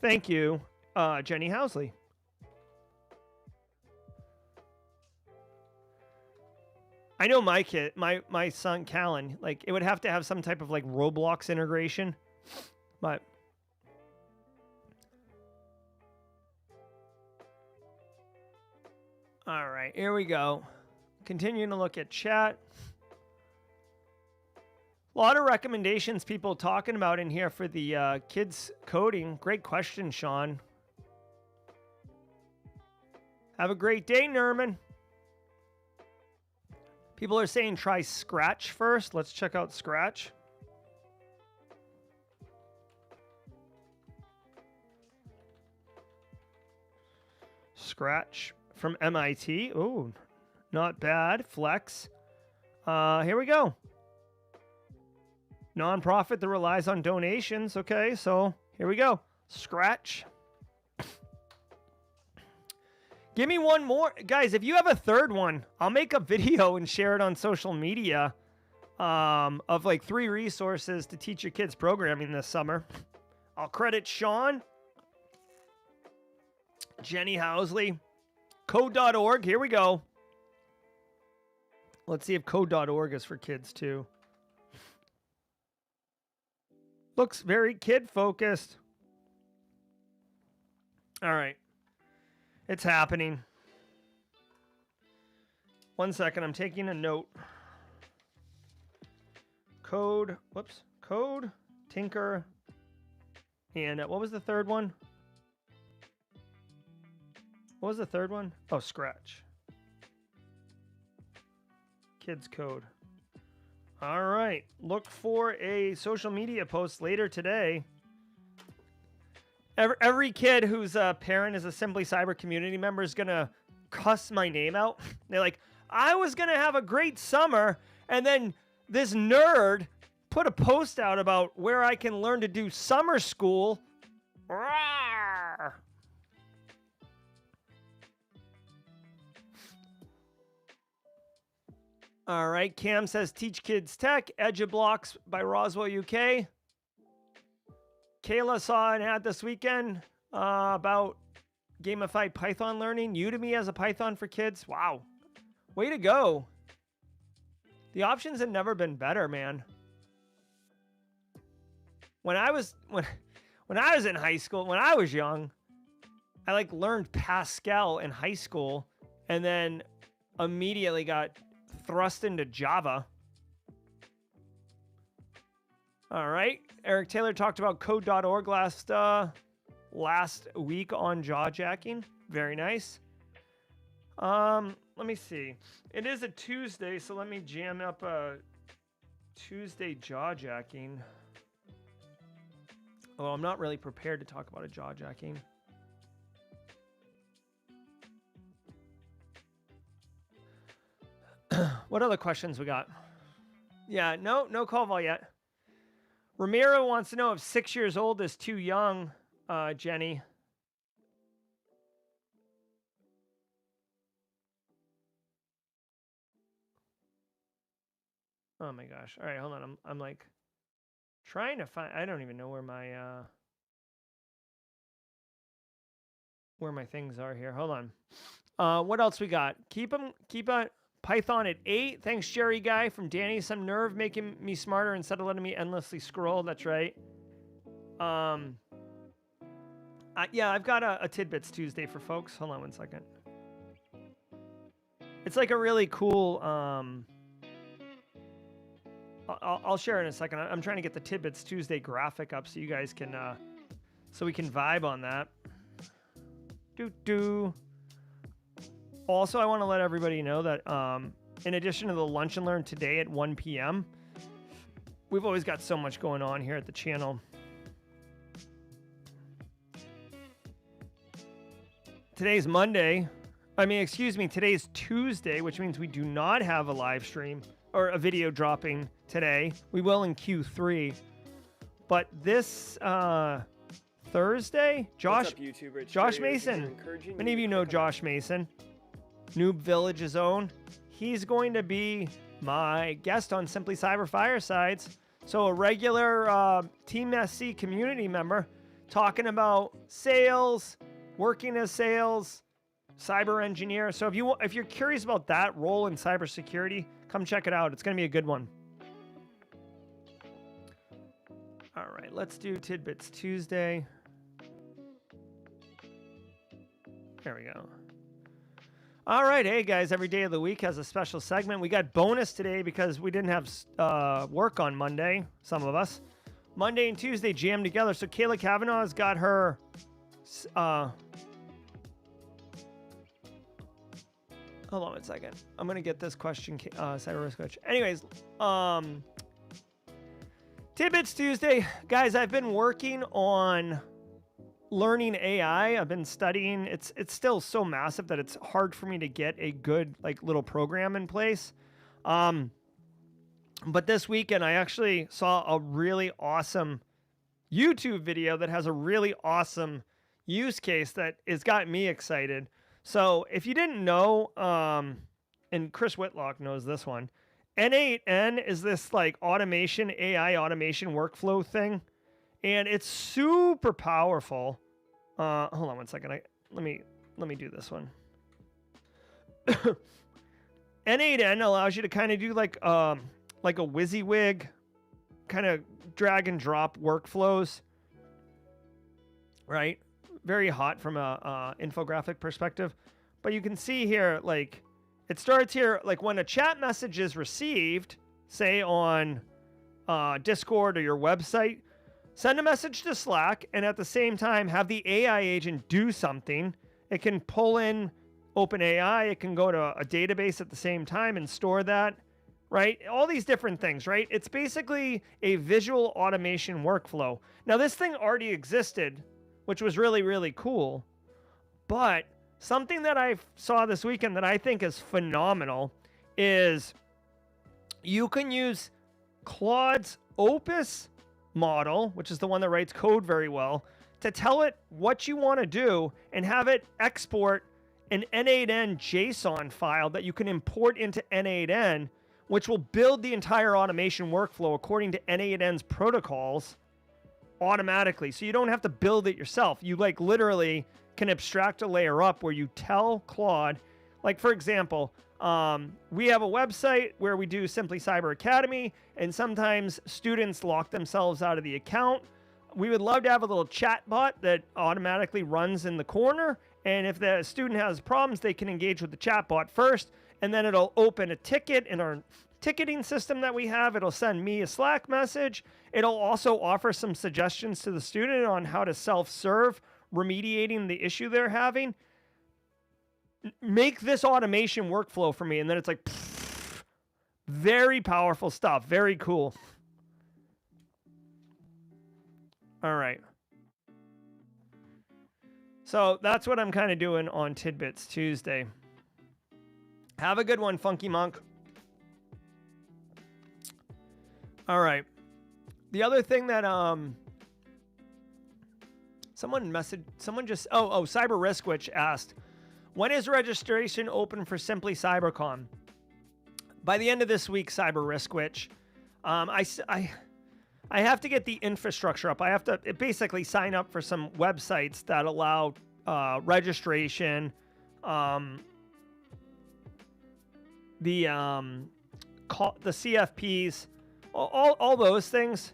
Speaker 1: Thank you, Jenny Housley. I know my kid, my son Callan, like it would have to have some type of like Roblox integration, but all right, here we go. Continuing to look at chat. A lot of recommendations people talking about in here for the kids coding. Great question, Sean. Have a great day, Nerman. People are saying try Scratch first. Let's check out Scratch. Scratch from MIT. Ooh, not bad. Flex. Here we go. Nonprofit that relies on donations. Okay, so here we go. Scratch. Give me one more. Guys, if you have a third one, I'll make a video and share it on social media of like 3 resources to teach your kids programming this summer. I'll credit Sean, Jenny Housley, code.org. Here we go. Let's see if code.org is for kids too. Looks very kid-focused. All right. It's happening. 1 second. I'm taking a note. Code. Whoops. Code. Tinker. And what was the third one? What was the third one? Oh, Scratch. Kids Code. All right. Look for a social media post later today. Every kid whose parent is a Simply Cyber community member is going to cuss my name out. They're like, I was going to have a great summer, and then this nerd put a post out about where I can learn to do summer school. Rawr. All right, Cam says, teach kids tech, Edgeblocks by Roswell, UK. Kayla saw an ad this weekend about gamified Python learning. Udemy has a Python for kids. Wow. Way to go. The options have never been better, man. When I was in high school, when I was young, I like learned Pascal in high school and then immediately got thrust into Java. All right. Eric Taylor talked about code.org last week on Jawjacking. Very nice. Let me see. It is a Tuesday, so let me jam up a Tuesday Jawjacking. Oh, I'm not really prepared to talk about a Jawjacking. What other questions we got? Yeah, no call vol yet. Ramiro wants to know if 6 years old is too young, Jenny. Oh my gosh. All right, hold on. I'm like trying to find. I don't even know where my things are here. Hold on. What else we got? Keep Python at 8. Thanks, Jerry Guy from Danny. Some nerve making me smarter instead of letting me endlessly scroll. That's right. Yeah, I've got a Tidbits Tuesday for folks. Hold on one second. It's like a really cool. I'll share it in a second. I'm trying to get the Tidbits Tuesday graphic up so you guys can, so we can vibe on that. Also, I want to let everybody know that in addition to the Lunch and Learn today at 1 p.m., we've always got so much going on here at the channel. Today's Monday. Today's Tuesday, which means we do not have a live stream or a video dropping today. We will in Q3. But this Thursday, Josh,
Speaker 8: what's up, YouTube?
Speaker 1: Josh Mason. Many of you know Josh Mason, Noob Village's own. He's going to be my guest on Simply Cyber Firesides. So a regular Team SC community member talking about sales, working as sales, cyber engineer. So if you're curious about that role in cybersecurity, come check it out. It's going to be a good one. All right, let's do Tidbits Tuesday. There we go. All right, hey guys, every day of the week has a special segment. We got bonus today because we didn't have work on Monday, some of us. Monday and Tuesday jammed together. So Kayla Kavanaugh's got her hold on one second. I'm going to get this question, Cyber Risk Coach. Anyways, Tidbits Tuesday. Guys, I've been working on learning AI. I've been studying. It's still so massive that it's hard for me to get a good little program in place. But this weekend, I actually saw a really awesome YouTube video that has a really awesome use case that has got me excited. So if you didn't know, and Chris Whitlock knows this one, N8N is this automation, AI automation workflow thing. And it's super powerful. Hold on one second. Let me do this one. N8N allows you to kind of do like a WYSIWYG kind of drag and drop workflows. Right? Very hot from a infographic perspective. But you can see here, it starts here, when a chat message is received, say on Discord or your website, send a message to Slack, and at the same time, have the AI agent do something. It can pull in OpenAI. It can go to a database at the same time and store that, right? All these different things, right? It's basically a visual automation workflow. Now, this thing already existed, which was really, really cool. But something that I saw this weekend that I think is phenomenal is you can use Claude's Opus model, which is the one that writes code very well, to tell it what you want to do and have it export an N8N JSON file that you can import into N8N, which will build the entire automation workflow according to N8N's protocols automatically. So you don't have to build it yourself. You literally can abstract a layer up where you tell Claude, for example, we have a website where we do Simply Cyber Academy, and sometimes students lock themselves out of the account. We would love to have a little chat bot that automatically runs in the corner, and if the student has problems, they can engage with the chat bot first, and then it'll open a ticket in our ticketing system that we have. It'll send me a Slack message. It'll also offer some suggestions to the student on how to self-serve remediating the issue they're having. Make this automation workflow for me. And then it's very powerful stuff. Very cool. All right. So that's what I'm kind of doing on Tidbits Tuesday. Have a good one, Funky Monk. All right. The other thing that someone just Cyber Risk Witch asked, when is registration open for Simply CyberCon? by the end of this week, Cyber Risk Witch, I have to get the infrastructure up. I have to basically sign up for some websites that allow registration, the CFPs, all those things.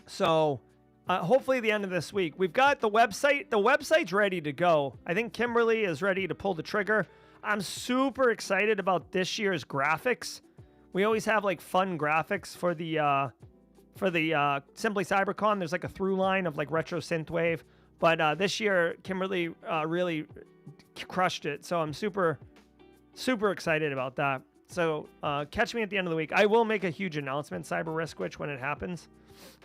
Speaker 1: So hopefully the end of this week, we've got the website. The website's ready to go. I think Kimberly is ready to pull the trigger. I'm super excited about this year's graphics. We always have like fun graphics for the Simply CyberCon. There's like a through line of like retro synthwave, but this year Kimberly really crushed it. So I'm super excited about that. So catch me at the end of the week. I will make a huge announcement, Cyber Risk Witch, when it happens.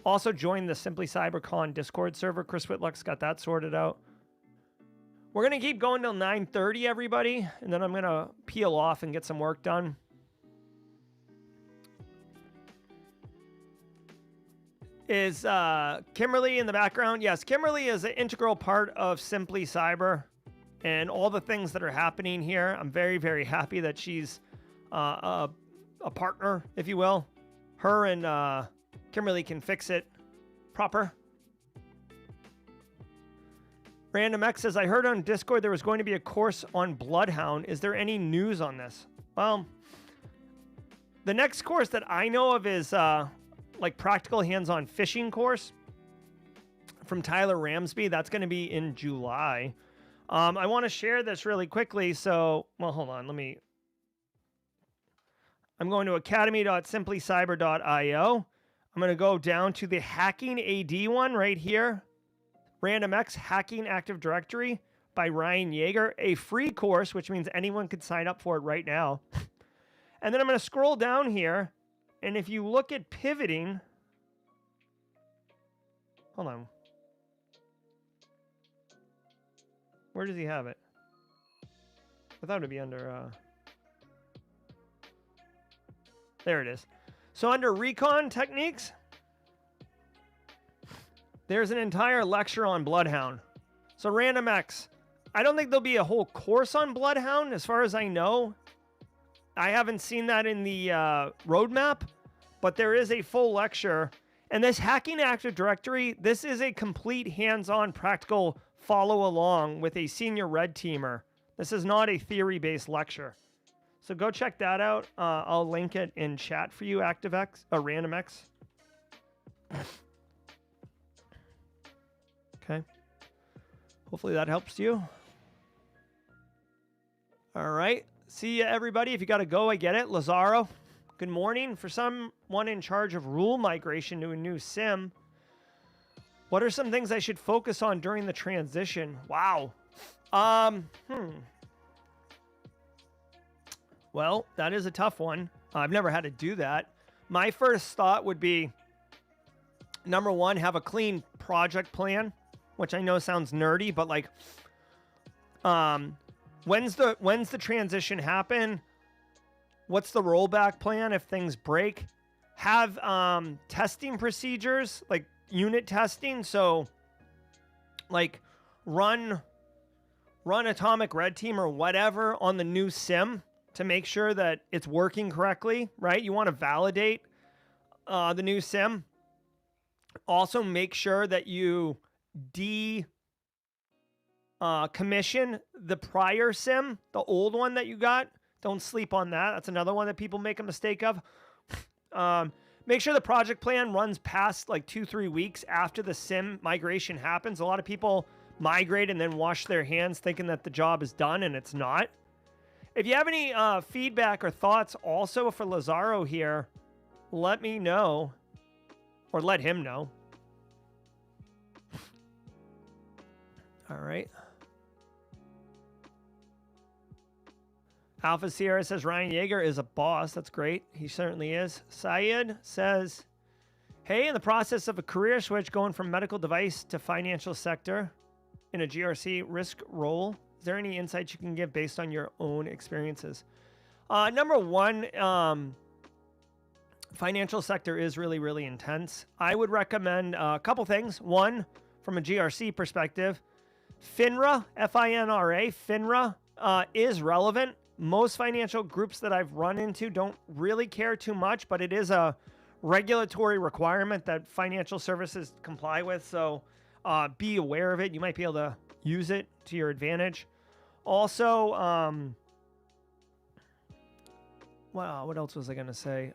Speaker 1: Also join the Simply CyberCon Discord server. Chris Whitlock's got that sorted out. We're going to keep going till 9:30, everybody, and then I'm going to peel off and get some work done. Is Kimberly in the background? Yes, Kimberly is an integral part of Simply Cyber and all the things that are happening here. I'm very, very happy that she's a partner, if you will. Her and Kimberly can fix it proper. Random X says, I heard on Discord there was going to be a course on Bloodhound. Is there any news on this? Well, the next course that I know of is like practical hands-on phishing course from Tyler Ramsby. That's going to be in July. I want to share this really quickly. So, well, hold on. I'm going to academy.simplycyber.io. I'm going to go down to the Hacking AD one right here. Random X Hacking Active Directory by Ryan Yeager. A free course, which means anyone can sign up for it right now. And then I'm going to scroll down here. And if you look at pivoting, hold on. Where does he have it? I thought it'd be under, there it is. So under recon techniques, there's an entire lecture on Bloodhound. So Random X, I don't think there'll be a whole course on Bloodhound as far as I know. I haven't seen that in the roadmap, but there is a full lecture. And this Hacking Active Directory, this is a complete hands-on practical follow along with a senior red teamer. This is not a theory-based lecture. So go check that out. I'll link it in chat for you, ActiveX, Random X. Okay. Hopefully that helps you. All right. See ya, everybody. If you got to go, I get it. Lazaro, good morning. For someone in charge of rule migration to a new SIM, what are some things I should focus on during the transition? Wow. Well, that is a tough one. I've never had to do that. My first thought would be, number one, have a clean project plan, which I know sounds nerdy, but like, when's the transition happen? What's the rollback plan if things break? Have testing procedures, like unit testing. So like run Atomic Red Team or whatever on the new SIM to make sure that it's working correctly, right? You want to validate the new SIM. Also make sure that you commission the prior SIM, the old one that you got. Don't sleep on that. That's another one that people make a mistake of. Make sure the project plan runs past like 2-3 weeks after the SIM migration happens. A lot of people migrate and then wash their hands thinking that the job is done, and it's not. If you have any feedback or thoughts also for Lazaro here, let me know, or let him know. All right. Alpha Sierra says Ryan Yeager is a boss. That's great. He certainly is. Syed says, hey, in the process of a career switch going from medical device to financial sector in a GRC risk role, is there any insights you can give based on your own experiences? Number one, financial sector is really, really intense. I would recommend a couple things. One, from a GRC perspective, FINRA, FINRA, FINRA is relevant. most financial groups that I've run into don't really care too much, but it is a regulatory requirement that financial services comply with. So be aware of it. You might be able to use it to your advantage. Also, wow, what else was I going to say?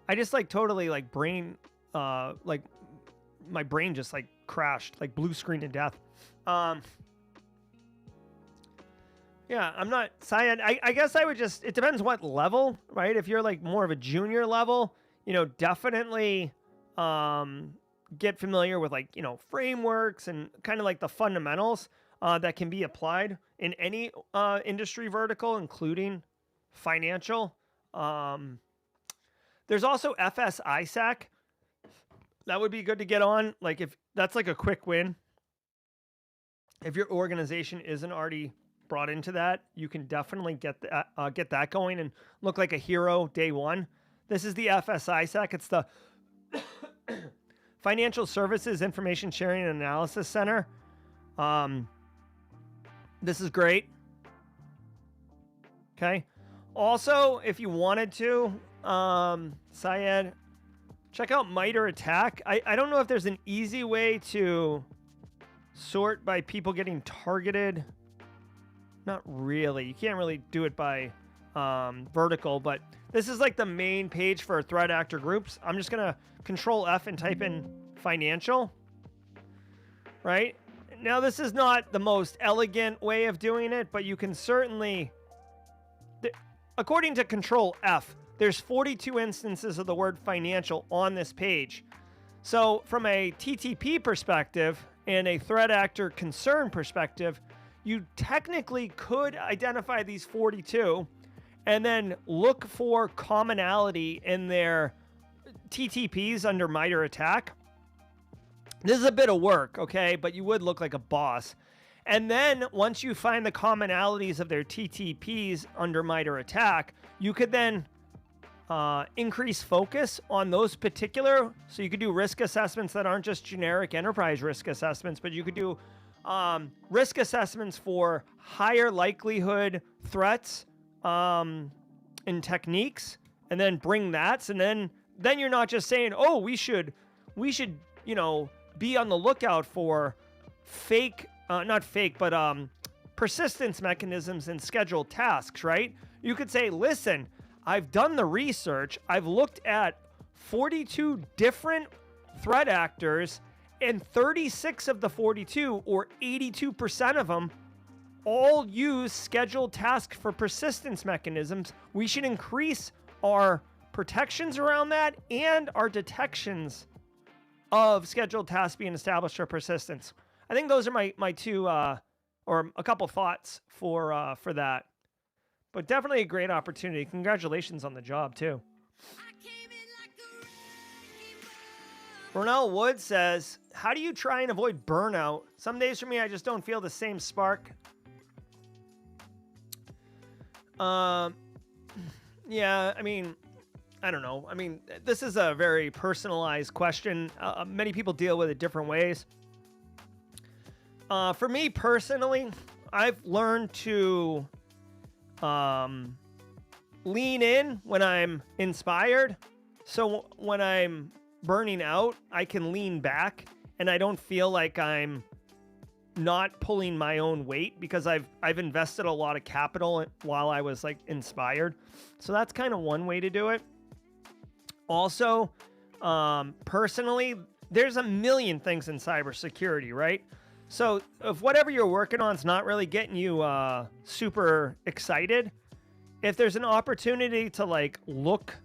Speaker 1: I just like totally like brain, like my brain just like crashed, like blue screen to death. Yeah, I'm not Syed. I guess I would just, it depends what level, right? If you're like more of a junior level, you know, definitely get familiar with like, you know, frameworks and kind of like the fundamentals that can be applied in any industry vertical, including financial. There's also FS ISAC. That would be good to get on. Like if that's like a quick win. If your organization isn't already brought into that, you can definitely get that going and look like a hero day one. This is the FS ISAC. It's the Financial Services Information Sharing and Analysis Center. This is great. Okay. Also, if you wanted to, Syed, check out MITRE ATT&CK. I don't know if there's an easy way to sort by people getting targeted. Not really. You can't really do it by vertical, but this is like the main page for threat actor groups. I'm just going to Control F and type in financial, right? Now, this is not the most elegant way of doing it, but you can certainly, according to Control F, there's 42 instances of the word financial on this page. So from a TTP perspective and a threat actor concern perspective, you technically could identify these 42 and then look for commonality in their TTPs under MITRE ATT&CK. This is a bit of work, okay? But you would look like a boss. And then once you find the commonalities of their TTPs under MITRE ATT&CK, you could then increase focus on those particular. So you could do risk assessments that aren't just generic enterprise risk assessments, but you could do risk assessments for higher likelihood threats and techniques, and then bring that. And then you're not just saying, oh, we should, you know, be on the lookout for not fake, but persistence mechanisms and scheduled tasks, right? You could say, listen, I've done the research. I've looked at 42 different threat actors, and 36 of the 42, or 82% of them, all use scheduled tasks for persistence mechanisms. We should increase our protections around that and our detections of scheduled tasks being established for persistence. I think those are my two, or a couple thoughts for that. But definitely a great opportunity. Congratulations on the job, too. Ronell Wood says, how do you try and avoid burnout? Some days for me, I just don't feel the same spark. Yeah, I mean, I don't know. I mean, this is a very personalized question. Many people deal with it different ways. For me personally, I've learned to lean in when I'm inspired. So when I'm burning out, I can lean back and I don't feel like I'm not pulling my own weight because I've invested a lot of capital while I was like inspired. So that's kind of one way to do it. Also, personally, there's a million things in cybersecurity, right? So if whatever you're working on is not really getting you super excited, if there's an opportunity to like look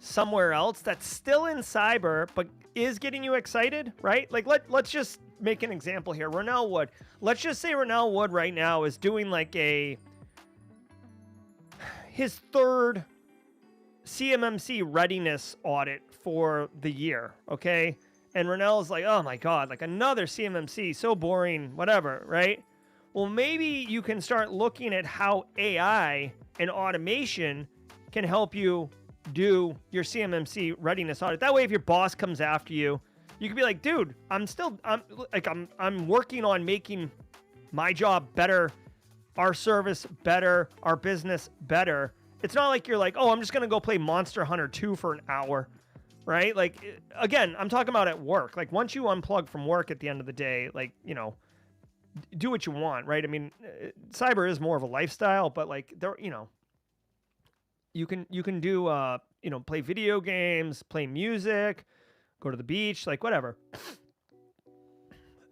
Speaker 1: somewhere else that's still in cyber but is getting you excited, right? Like let's just make an example here. Ronell Wood. Let's just say Ronell Wood right now is doing like his third CMMC readiness audit for the year, okay? And Ronell's like, oh my God, like another CMMC, so boring, whatever, right? Well, maybe you can start looking at how AI and automation can help you do your CMMC readiness audit. That way, if your boss comes after you, You could be like, dude, I'm working on making my job better, our service better, our business better. It's not like you're like, oh, I'm just going to go play Monster Hunter 2 for an hour, right? Like, again, I'm talking about at work. Like, once you unplug from work at the end of the day, like, you know, do what you want, right? I mean, cyber is more of a lifestyle, but like, there, you know, you can do, you know, play video games, play music, go to the beach, like whatever.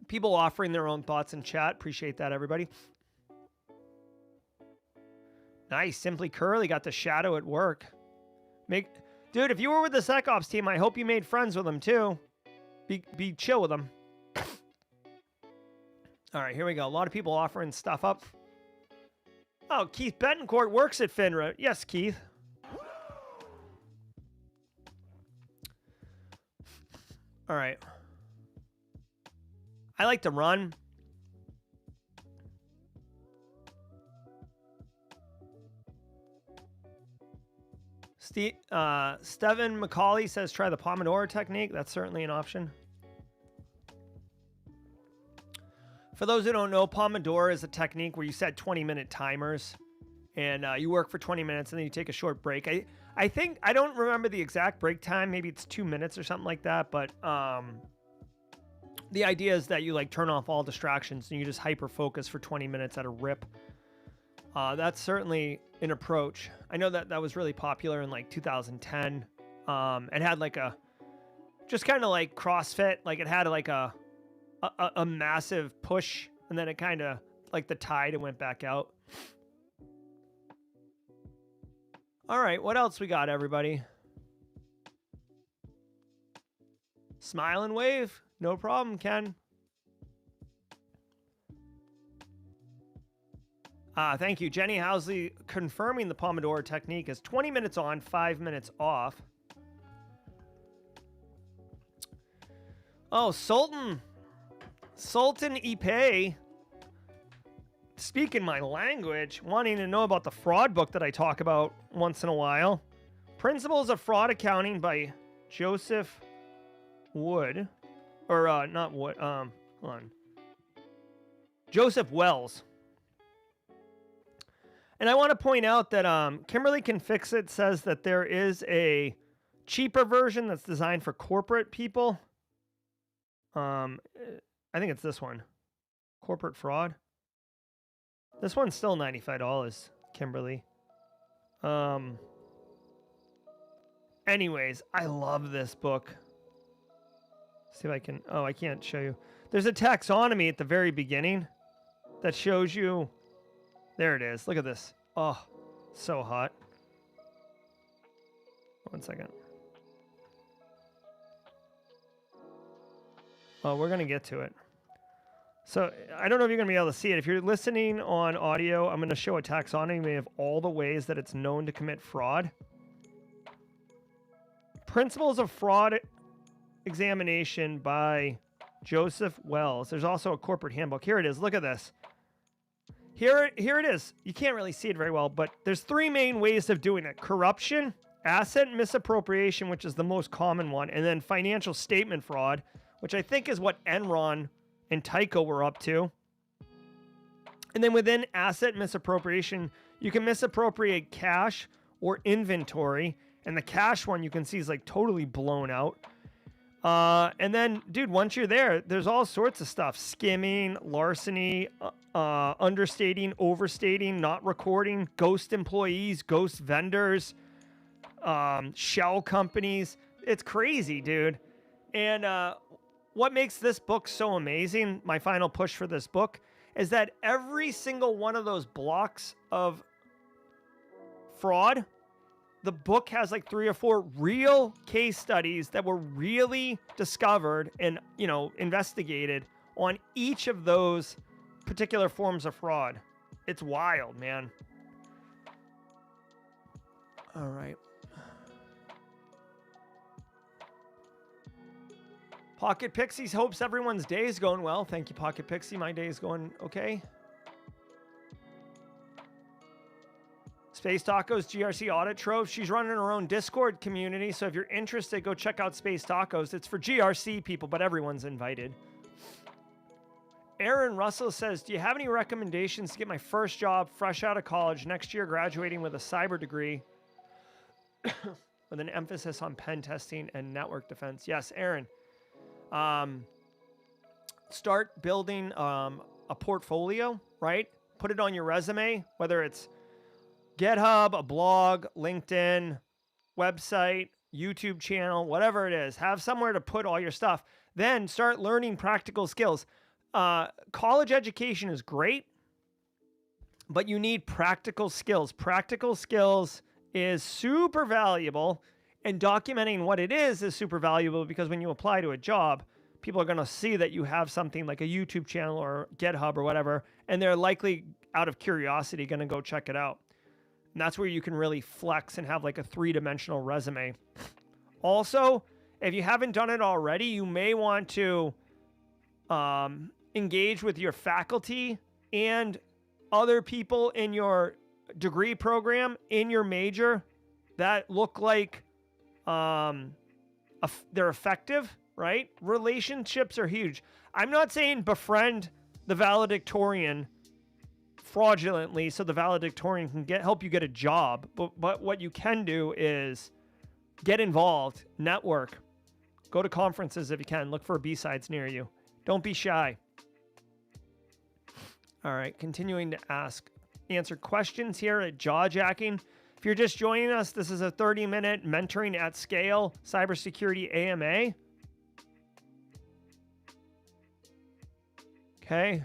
Speaker 1: People offering their own thoughts in chat. Appreciate that, everybody. Nice. Simply Curly got the shadow at work. Dude, if you were with the SecOps team, I hope you made friends with them too. Be chill with them. All right, here we go. A lot of people offering stuff up. Oh, Keith Betancourt works at FINRA. Yes, Keith. All right. I like to run. Steven McCauley says try the Pomodoro technique. That's certainly an option. For those who don't know, Pomodoro is a technique where you set 20-minute timers and you work for 20 minutes and then you take a short break. I think, I don't remember the exact break time. Maybe it's 2 minutes or something like that. But the idea is that you like turn off all distractions and you just hyper focus for 20 minutes at a rip. That's certainly an approach. I know that was really popular in like 2010. It had like just kind of like CrossFit. Like it had like a massive push and then it kind of like the tide and went back out. All right, what else we got, everybody? Smile and wave. No problem, Ken. Thank you. Jenny Housley confirming the Pomodoro technique is 20 minutes on, 5 minutes off. Oh, Sultan Ipe, speaking my language, wanting to know about the fraud book that I talk about once in a while. Principles of Fraud Accounting by Joseph Wood. Or, not Wood, hold on. Joseph Wells. And I want to point out that Kimberly Can Fix It says that there is a cheaper version that's designed for corporate people. I think it's this one. Corporate fraud. This one's still $95, Kimberly. Anyways, I love this book. See if I can... Oh, I can't show you. There's a taxonomy at the very beginning that shows you... There it is. Look at this. Oh, so hot. 1 second. Oh, we're going to get to it. So I don't know if you're going to be able to see it. If you're listening on audio, I'm going to show a taxonomy of all the ways that it's known to commit fraud. Principles of Fraud Examination by Joseph Wells. There's also a corporate handbook. Here it is. Look at this. Here it is. You can't really see it very well, but there's 3 main ways of doing it. Corruption, asset misappropriation, which is the most common one, and then financial statement fraud, which I think is what Enron and Tyco were up to. And then within asset misappropriation, you can misappropriate cash or inventory, and the cash one you can see is like totally blown out. And then, dude, once you're there, there's all sorts of stuff. Skimming, larceny, understating, overstating, not recording, ghost employees, ghost vendors, shell companies. It's crazy, dude. And what makes this book so amazing, my final push for this book, is that every single one of those blocks of fraud, the book has like 3 or 4 real case studies that were really discovered and, you know, investigated on each of those particular forms of fraud. It's wild, man. All right. Pocket Pixies hopes everyone's day is going well. Thank you, Pocket Pixie. My day is going okay. Space Tacos GRC Audit Trove. She's running her own Discord community, so if you're interested, go check out Space Tacos. It's for GRC people, but everyone's invited. Aaron Russell says, do you have any recommendations to get my first job fresh out of college, next year graduating with a cyber degree with an emphasis on pen testing and network defense? Yes, Aaron. Start building a portfolio, right? Put it on your resume, whether it's GitHub, a blog, LinkedIn, website, YouTube channel, whatever it is. Have somewhere to put all your stuff. Then start learning practical skills. College education is great, but you need practical skills. Practical skills is super valuable, and documenting what it is super valuable, because when you apply to a job, people are going to see that you have something like a YouTube channel or GitHub or whatever, and they're likely, out of curiosity, going to go check it out. And that's where you can really flex and have like a 3-dimensional resume. Also, if you haven't done it already, you may want to engage with your faculty and other people in your degree program, in your major, that look like they're effective, right? Relationships are huge. I'm not saying befriend the valedictorian fraudulently so the valedictorian can help you get a job, but what you can do is get involved, network, go to conferences if you can, look for B-sides near you. Don't be shy. All right, continuing to answer questions here at Jawjacking. If you're just joining us, this is a 30-minute mentoring at scale cybersecurity AMA. Okay.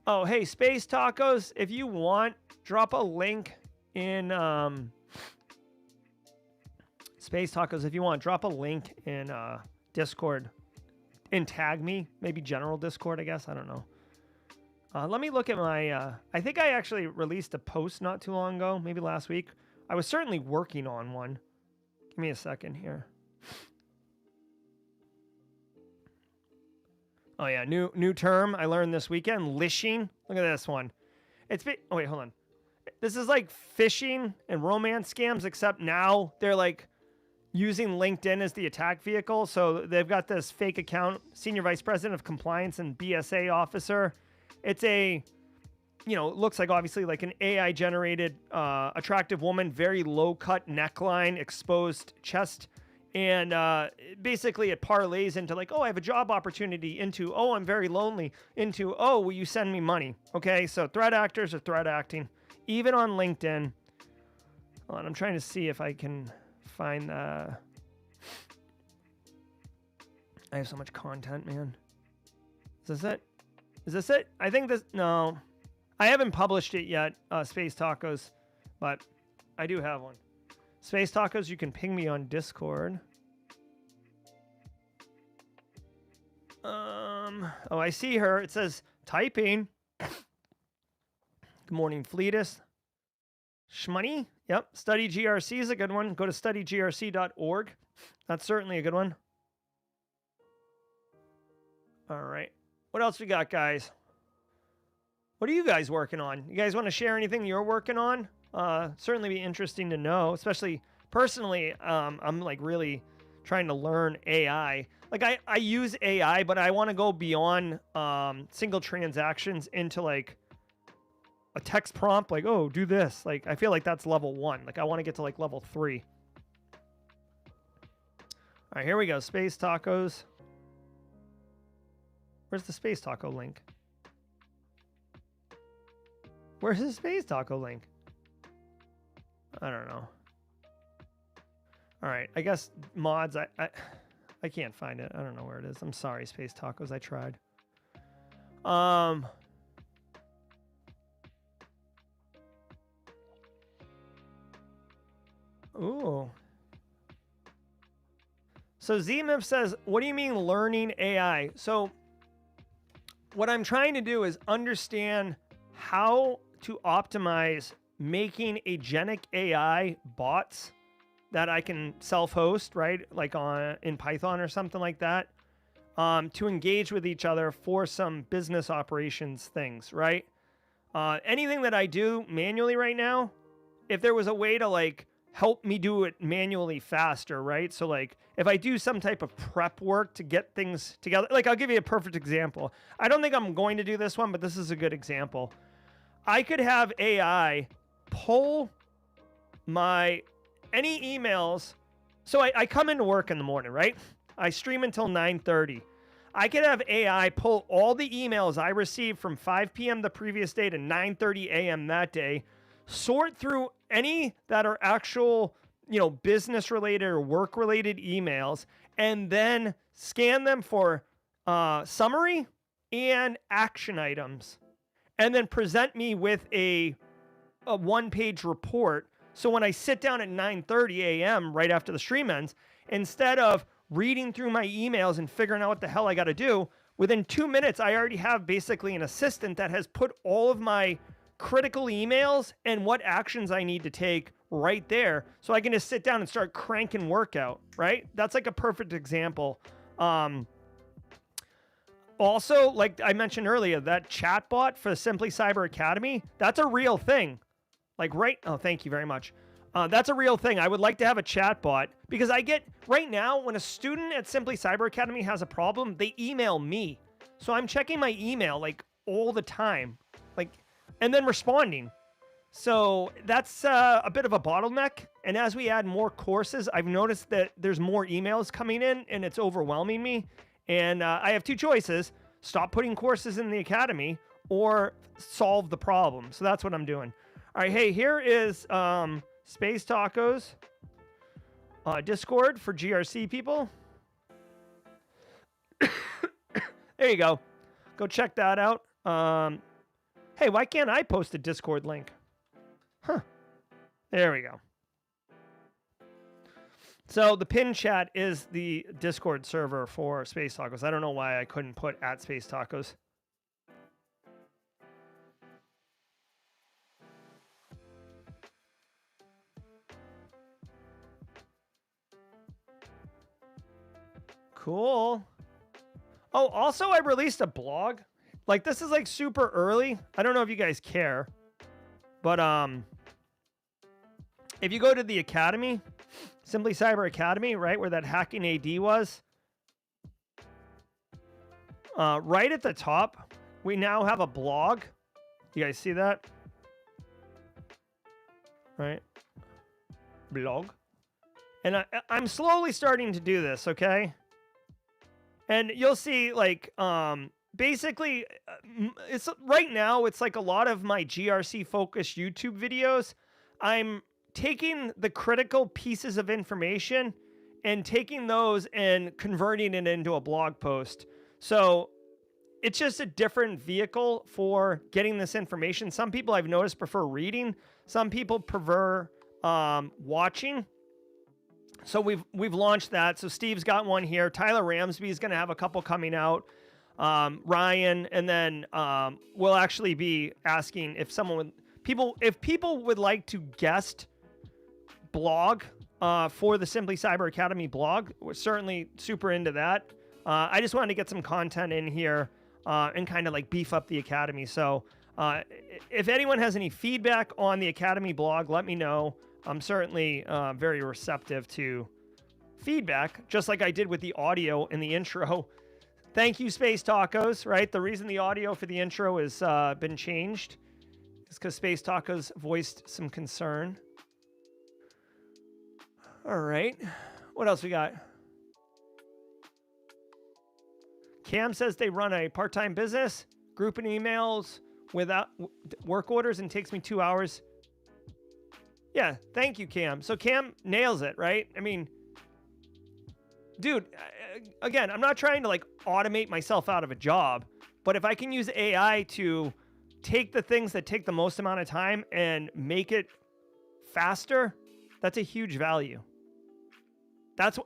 Speaker 1: Oh, hey, Space Tacos, if you want, drop a link in Space Tacos, if you want, drop a link in Discord and tag me, maybe general Discord, I guess. I don't know. Let me look at my, I think I actually released a post not too long ago, maybe last week. I was certainly working on one. Give me a second here. Oh yeah, new term I learned this weekend, lishing. Look at this one. Oh wait, hold on. This is like phishing and romance scams, except now they're like using LinkedIn as the attack vehicle. So they've got this fake account, Senior Vice President of Compliance and BSA Officer. It's a, it looks like obviously like an AI generated attractive woman, very low cut neckline, exposed chest. And basically it parlays into like, oh, I have a job opportunity, into, oh, I'm very lonely, into, oh, will you send me money? Okay, so threat actors are threat acting, even on LinkedIn. Hold on, I'm trying to see if I can find I have so much content, man. Is this it? Is this it? I think this, no. I haven't published it yet, Space Tacos, but I do have one. Space Tacos, you can ping me on Discord. Oh, I see her. It says typing. Good morning, Fleetus. Shmoney. Yep. Study GRC is a good one. Go to studygrc.org. That's certainly a good one. All right. What else we got, guys? What are you guys working on? You guys want to share anything you're working on? Certainly be interesting to know, especially personally. I'm like really trying to learn AI. Like I use AI, but I want to go beyond single transactions into like a text prompt, like, oh, do this. Like, I feel like that's level 1. Like I want to get to like level 3. All right, here we go. Space Tacos. Where's the Space Taco link? Where's the Space Taco link? I don't know. All right, I guess mods, I can't find it. I don't know where it is. I'm sorry, Space Tacos. I tried. Ooh. So ZMIF says, what do you mean learning AI? So what I'm trying to do is understand how to optimize making agentic AI bots that I can self-host, right? Like in Python or something like that, to engage with each other for some business operations things, right? Anything that I do manually right now, if there was a way to like help me do it manually faster, right? So like if I do some type of prep work to get things together, like I'll give you a perfect example. I don't think I'm going to do this one, but this is a good example. I could have AI pull any emails. So I come into work in the morning, right? I stream until 9:30. I could have AI pull all the emails I received from 5 p.m. the previous day to 9:30 a.m. that day, sort through any that are actual, business related or work related emails, and then scan them for summary and action items, and then present me with a one-page report. So when I sit down at 9:30 a.m. right after the stream ends, instead of reading through my emails and figuring out what the hell I got to do, within 2 minutes, I already have basically an assistant that has put all of my critical emails and what actions I need to take right there. So I can just sit down and start cranking work out, right? That's like a perfect example. Also, like I mentioned earlier, that chatbot for Simply Cyber Academy, that's a real thing. Oh, thank you very much. That's a real thing. I would like to have a chatbot because I get right now when a student at Simply Cyber Academy has a problem, they email me. So I'm checking my email like all the time, and then responding. So that's a bit of a bottleneck. And as we add more courses, I've noticed that there's more emails coming in and it's overwhelming me. And I have two choices: stop putting courses in the academy or solve the problem. So that's what I'm doing. All right. Hey, here is Space Tacos Discord for GRC people. There you go. Go check that out. Hey, why can't I post a Discord link? Huh. There we go. So the pin chat is the Discord server for Space Tacos. I don't know why I couldn't put at Space Tacos. Cool. Oh, also I released a blog. Like this is like super early. I don't know if you guys care. But if you go to the Academy, Simply Cyber Academy, right, where that hacking AD was, right at the top, we now have a blog. You guys see that? Right? Blog. And I'm slowly starting to do this, okay? And you'll see, like, basically, it's right now, it's like a lot of my GRC-focused YouTube videos. I'm taking the critical pieces of information and taking those and converting it into a blog post. So it's just a different vehicle for getting this information. Some people I've noticed prefer reading. Some people prefer watching. So we've launched that. So Steve's got one here. Tyler Ramsby is going to have a couple coming out. Ryan, and then we'll actually be asking if people would like to guest blog for the Simply Cyber Academy blog. We're certainly super into that. I just wanted to get some content in here and kind of like beef up the Academy. So if anyone has any feedback on the Academy blog, let me know. I'm certainly very receptive to feedback, just like I did with the audio in the intro. Thank you, Space Tacos, right? The reason the audio for the intro has been changed is because Space Tacos voiced some concern. All right. What else we got? Cam says they run a part-time business, grouping emails without work orders, and takes me 2 hours. Yeah, thank you, Cam. So Cam nails it, right? I mean, dude, again, I'm not trying to like automate myself out of a job, but if I can use AI to take the things that take the most amount of time and make it faster, that's a huge value.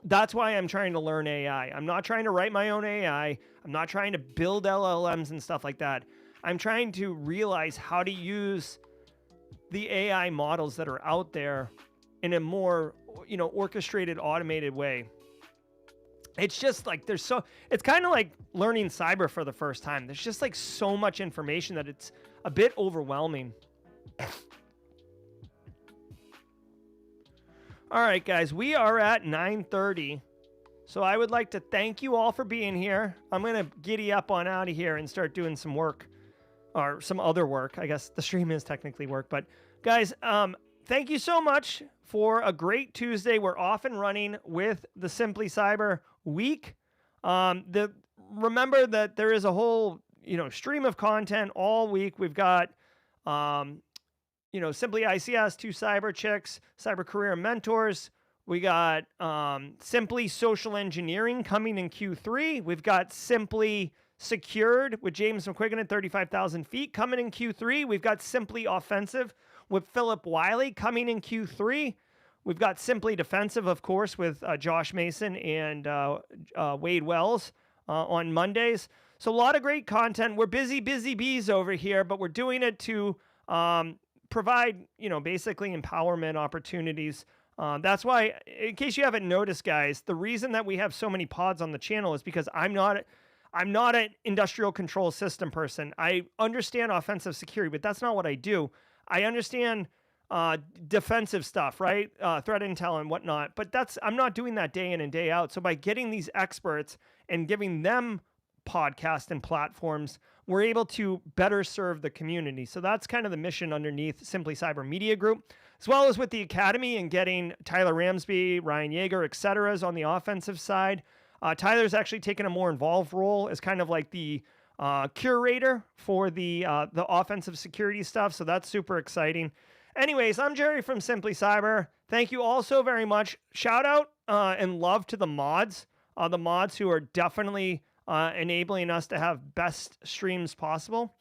Speaker 1: That's why I'm trying to learn AI. I'm not trying to write my own AI. I'm not trying to build LLMs and stuff like that. I'm trying to realize how to use the AI models that are out there in a more, orchestrated, automated way. It's just like it's kind of like learning cyber for the first time. There's just like so much information that it's a bit overwhelming. All right, guys, we are at 9:30. So I would like to thank you all for being here. I'm going to giddy up on out of here and start doing some work or some other work. I guess the stream is technically work, but guys, thank you so much for a great Tuesday. We're off and running with the Simply Cyber week. Remember that there is a whole, stream of content all week. We've got, Simply ICS, 2 Cyber Chicks, Cyber Career Mentors. We got Simply Social Engineering coming in Q3. We've got Simply Secured with James McQuiggan at 35,000 feet coming in Q3. We've got Simply Offensive with Philip Wiley coming in Q3. We've got Simply Defensive, of course, with Josh Mason and Wade Wells on Mondays. So a lot of great content. We're busy bees over here, but we're doing it to provide, basically empowerment opportunities. That's why, in case you haven't noticed, guys, the reason that we have so many pods on the channel is because I'm not an industrial control system person. I understand offensive security, but that's not what I do. I understand defensive stuff, right? Threat intel and whatnot, but I'm not doing that day in and day out. So by getting these experts and giving them podcasts and platforms, we're able to better serve the community. So that's kind of the mission underneath Simply Cyber Media Group, as well as with the Academy and getting Tyler Ramsby, Ryan Yeager, et cetera, on the offensive side. Tyler's actually taken a more involved role as kind of like the curator for the offensive security stuff. So that's super exciting. Anyways, I'm Jerry from Simply Cyber. Thank you all so very much. Shout out and love to the mods who are definitely enabling us to have best streams possible.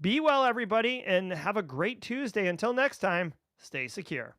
Speaker 1: Be well, everybody, and have a great Tuesday. Until next time, stay secure.